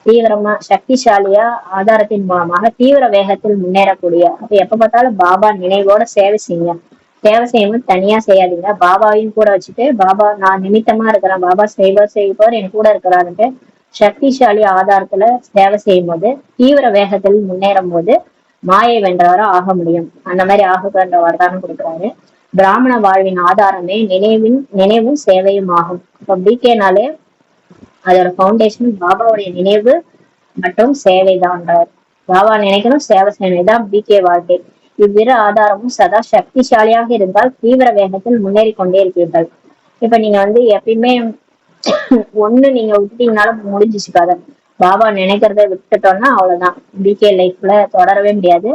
Speaker 1: தீவிரமா சக்திசாலியா ஆதாரத்தின் மூலமாக தீவிர வேகத்தில் முன்னேறக்கூடிய, அப்ப எப்ப பார்த்தாலும் பாபா நினைவோட சேவை செய்யுங்க. சேவை செய்யும்போது தனியா செய்யாதீங்க, பாபாவையும் கூட வச்சுட்டு, பாபா நான் நிமித்தமா இருக்கிறேன், பாபா செய்வார் என் கூட இருக்கிறாருன்ட்டு சக்திசாலி ஆதாரத்துல சேவை செய்யும் போது தீவிர வேகத்தில் முன்னேறும் போது மாயை வென்றவரை ஆக முடியும். அந்த மாதிரி ஆகுகின்ற வரதானம் கொடுக்குறாரு. பிராமண வாழ்வின் ஆதாரமே நினைவும் சேவையும் ஆகும். இப்ப பிகேனாலே அதோட பவுண்டேஷன் பாபாவுடைய நினைவு மற்றும் சேவை தான்றார். பாபா நினைக்கணும், சேவை செய்யணும், இதான் பிகே வாழ்க்கை. இவ்விரு ஆதாரமும் சதா சக்திசாலியாக இருந்தால் தீவிர வேகத்தில் முன்னேறி கொண்டே இருப்பீர்கள். இப்ப நீங்க வந்து எப்பயுமே ஒண்ணு நீங்க விட்டுட்டீங்கனாலும் முடிஞ்சிச்சு கதை. பாபா நினைக்கிறத விட்டுட்டோம்னா அவ்வளவுதான், பிகே லைஃப்ல தொடரவே முடியாது.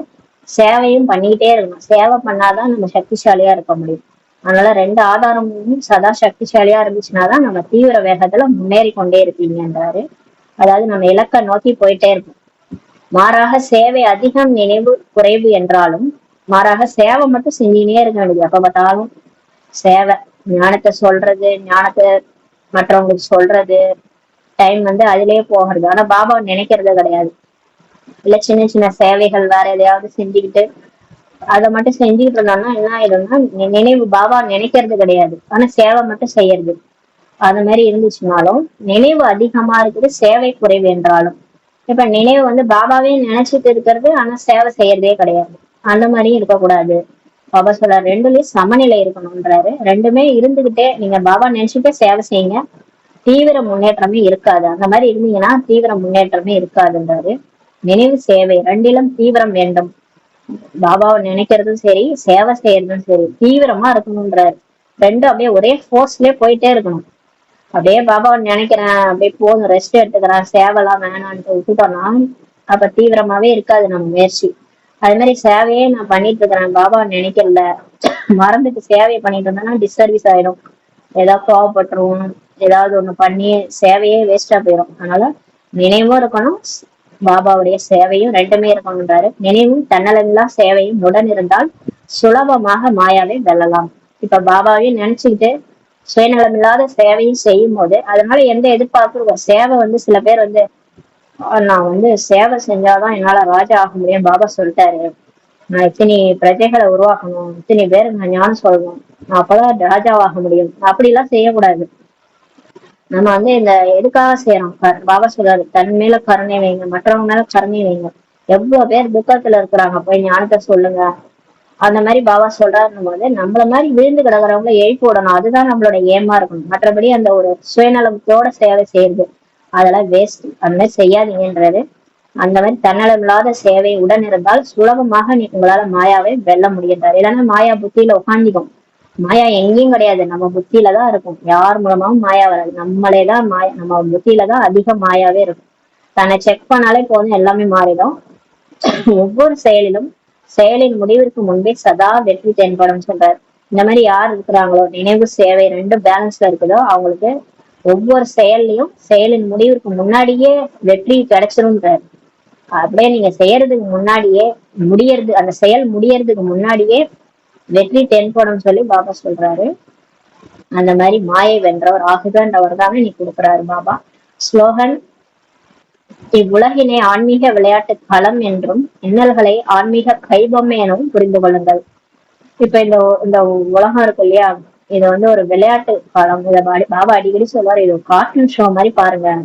Speaker 1: சேவையும் பண்ணிக்கிட்டே இருக்கணும், சேவை பண்ணாதான் நம்ம சக்திசாலியா இருக்க முடியும். அதனால ரெண்டு ஆதாரமும் சதா சக்திசாலியா இருந்துச்சுன்னாதான் நம்ம தீவிர வேகத்துல முன்னேறி கொண்டே இருப்பீங்கன்றாரு. அதாவது நம்ம இலக்கை நோக்கி போயிட்டே இருப்போம். மாறாக சேவை அதிகம், நினைவு குறைவு என்றாலும் மாறாக சேவை மட்டும் செஞ்சுனே இருக்க வேண்டியது எப்ப பார்த்தாலும். சேவை, ஞானத்தை சொல்றது, ஞானத்தை மற்றவங்களுக்கு சொல்றது, டைம் வந்து அதிலேயே போகிறது. ஆனா பாபா நினைக்கிறது கிடையாது. இல்ல சின்ன சின்ன சேவைகள் வேற எதையாவது செஞ்சுக்கிட்டு அதை மட்டும் செஞ்சுக்கிட்டு இருந்தோம்னா என்ன ஆயிடும்னா, நினைவு பாபா நினைக்கிறது கிடையாது, ஆனா சேவை மட்டும் செய்யறது. அந்த மாதிரி இருந்துச்சுனாலும் நினைவு அதிகமா இருக்குது, சேவை குறைவு என்றாலும். இப்ப நினைவு வந்து பாபாவே நினைச்சிட்டு இருக்கிறது, ஆனா சேவை செய்யறதே கிடையாது. அந்த மாதிரியும் இருக்கக்கூடாது. பாபா சொல்ற ரெண்டுலயும் சமநிலை இருக்கணும்ன்றாரு. ரெண்டுமே இருந்துகிட்டே நீங்க பாபா நினைச்சுட்டே சேவை செய்யுங்க, தீவிர முன்னேற்றமே இருக்காது. அந்த மாதிரி இருந்தீங்கன்னா தீவிர முன்னேற்றமே இருக்காதுன்றாரு. நினைவு சேவை ரெண்டிலும் தீவிரம் வேண்டும். பாபாவை நினைக்கிறதும் சரி, சேவை செய்யறதும் சரி, தீவிரமா இருக்கணும்ன்றாரு. ரெண்டும் அப்படியே ஒரே போர்ஸ்லயே போயிட்டே இருக்கணும். அப்படியே பாபாவை நினைக்கிறேன், அப்படியே போதும் ரெஸ்ட் எடுத்துக்கிறேன், சேவைலாம் வேணான்ட்டு விட்டுட்டோம்னா அப்ப தீவிரமாவே இருக்காது நம்ம முயற்சி. அது மாதிரி சேவையே நான் பண்ணிட்டு இருக்கிறேன், பாபாவை நினைக்கல, மறந்துட்டு சேவையை பண்ணிட்டு இருந்தேன்னா டிஸ்சர்வீஸ் ஆயிடும், ஏதாவது கோவப்பட்டுருவோம், ஏதாவது ஒண்ணு பண்ணி சேவையே வேஸ்டா போயிடும். அதனால நினைவும் இருக்கணும், பாபாவுடைய சேவையும் ரெண்டுமே இருக்கணும்ன்றாரு. நினைவும் தன்னலமில்லா சேவையும் உடன் இருந்தால் சுலபமாக மாயாவை வெல்லலாம். இப்ப பாபாவையும் நினைச்சுக்கிட்டு சுயநலம் இல்லாத சேவையும் செய்யும் போது அதனால எந்த எதிர்பார்ப்பும் சேவை வந்து சில பேர் வந்து நான் வந்து சேவை செஞ்சாதான் என்னால ராஜா ஆக முடியும், பாபா சொல்லிட்டாரு, நான் இத்தனை பிரஜைகளை உருவாக்கணும், இத்தனை பேருக்கு நான் ஞானம் சொல்லணும், நான் அப்பதான் ராஜாவாக முடியும், அப்படி எல்லாம் செய்யக்கூடாது. நம்ம வந்து இந்த எதுக்காக செய்யறோம், பாபா சொல்றாரு தன் மேல கருணை வைங்க, மற்றவங்க மேல கருணை வைங்க. எவ்வளவு பேர் துக்கத்துல இருக்கிறாங்க, போய் ஞானத்தை சொல்லுங்க. அந்த மாதிரி பாபா சொல்றாருன்னு போது நம்மள மாதிரி விழுந்து கிடக்குறவங்கள எழுப்பி விடணும், அதுதான் நம்மளோட ஏமா இருக்கணும். மற்றபடி அந்த ஒரு சுயநலத்தோட சேவை செய்யுது, அதெல்லாம் வேஸ்ட். அந்த மாதிரி செய்யாதீங்கன்றது. அந்த மாதிரி தன்னலம் இல்லாத சேவை உடன் இருந்தால் சுலபமாக உங்களால மாயாவை வெல்ல முடியுறாரு. இல்லைன்னா மாயா புத்தியில உட்காந்துக்கும். மாயா எங்கேயும் கிடையாது, நம்ம புத்தியில தான் இருக்கும். யார் மூலமாவும் மாயா வராது, நம்மளேதான் மாயா, நம்ம புத்தியில தான் அதிக மாயாவே இருக்கும். தன்னை செக் பண்ணாலே போதும், எல்லாமே மாறிடும். ஒவ்வொரு செயலிலும் செயலின் முடிவிற்கு முன்பே சதா வெற்றி தென்படும் சொல்றாரு. இந்த மாதிரி யார் இருக்கிறாங்களோ, நினைவு சேவை ரெண்டும் பேலன்ஸ்ல இருக்குதோ அவங்களுக்கு ஒவ்வொரு செயல்லையும் செயலின் முடிவிற்கு முன்னாடியே வெற்றி கிடைச்சிரும்ன்றாரு. அப்படியே நீங்க செய்யறதுக்கு முன்னாடியே முடியறது, அந்த செயல் முடியறதுக்கு முன்னாடியே வெற்றி தென்படும் சொல்லி பாபா சொல்றாரு. அந்த மாதிரி மாயை வென்றவர் ஆகுகன்றவர் தானே நீ கொடுக்குறாரு பாபா. ஸ்லோகன்: இவ்வுலகினை ஆன்மீக விளையாட்டு களம் என்றும் இன்னல்களை ஆன்மீக கைபொம்மை எனவும் புரிந்து கொள்ளுங்கள். இப்ப இந்த உலகம் இருக்கு இல்லையா, இது வந்து ஒரு விளையாட்டு களம். இத பாபா அடிக்கடி சொல்லுவாரு, இது ஒரு கார்ட்டூன் ஷோ மாதிரி பாருங்க.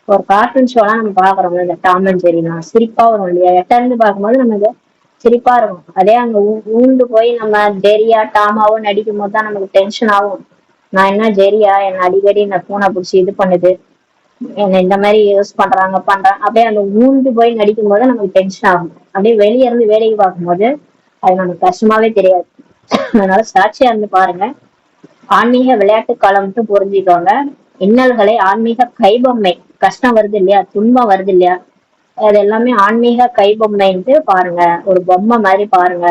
Speaker 1: ஒரு கார்ட்டூன் ஷோ எல்லாம் நம்ம பாக்குறோம், இந்த டாம் அண்ட் ஜெரினா சிரிப்பா வரும் இல்லையா, எட்ட இருந்து பார்க்கும்போது நமக்கு சிரிப்பா இருக்கும். அதே அங்க ஊண்டு போய் நம்ம ஜெரியா டாமாவும் நடிக்கும் போதுதான் நமக்கு டென்ஷன் ஆகும். நான் என்ன ஜெரியா, என்ன அடிக்கடி இந்த பூனை பிடிச்சி இது பண்ணுது, என்ன இந்த மாதிரி யூஸ் பண்றாங்க அப்படியே அந்த ஊண்டு போய் நடிக்கும் போது நமக்கு டென்ஷன் ஆகும். அப்படியே வெளியே இருந்து வேலைக்கு பார்க்கும்போது அது நமக்கு கஷ்டமாவே தெரியாது. அதனால சாட்சியா இருந்து பாருங்க, ஆன்மீக விளையாட்டு காலம்ட்டு புரிஞ்சுக்கோங்க. இன்னல்களை ஆன்மீக கைபொம்மை, கஷ்டம் வருது இல்லையா, துன்பம் வருது இல்லையா, அது எல்லாமே ஆன்மீக கைபொம்மைன்ட்டு பாருங்க, ஒரு பொம்மை மாதிரி பாருங்க,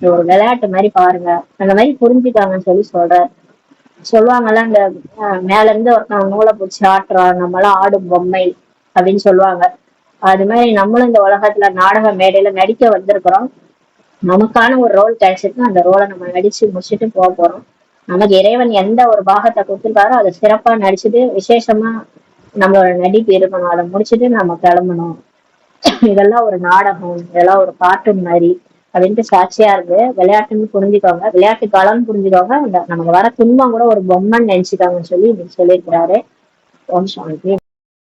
Speaker 1: ஒரு விளையாட்டு மாதிரி பாருங்க, அந்த மாதிரி புரிஞ்சுக்காங்கன்னு சொல்லி சொல்லுவாங்கல்ல, இந்த மேல இருந்து ஒருத்தவங்க நூலை பிடிச்சி ஆட்டுறான், நம்மளாம் ஆடும் பொம்மை அப்படின்னு சொல்லுவாங்க. அது மாதிரி நம்மளும் இந்த உலகத்துல நாடக மேடையில நடிக்க வந்திருக்கிறோம். நமக்கான ஒரு ரோல் கிடைச்சிருக்கு, அந்த ரோலை நம்ம நடிச்சு முடிச்சுட்டு போறோம். நமக்கு இறைவன் எந்த ஒரு பாகத்தை கொடுத்துருக்காரோ அதை சிறப்பா நடிச்சுட்டு விசேஷமா நம்மளோட நடிப்பு இருக்கணும், அதை முடிச்சுட்டு நம்ம கிளம்பணும். இதெல்லாம் ஒரு நாடகம், இதெல்லாம் ஒரு கார்ட்டூன் மாதிரி அப்படின்ட்டு சாட்சியா இருக்கு. விளையாட்டுன்னு புரிஞ்சுக்கோங்க, விளையாட்டு காலம்னு புரிஞ்சுக்கோங்க. நமக்கு வர துன்பம் கூட ஒரு பொம்மைன்னு நினைச்சுக்காங்கன்னு சொல்லி சொல்லியிருக்கிறாரு. ஓம் சாந்தி.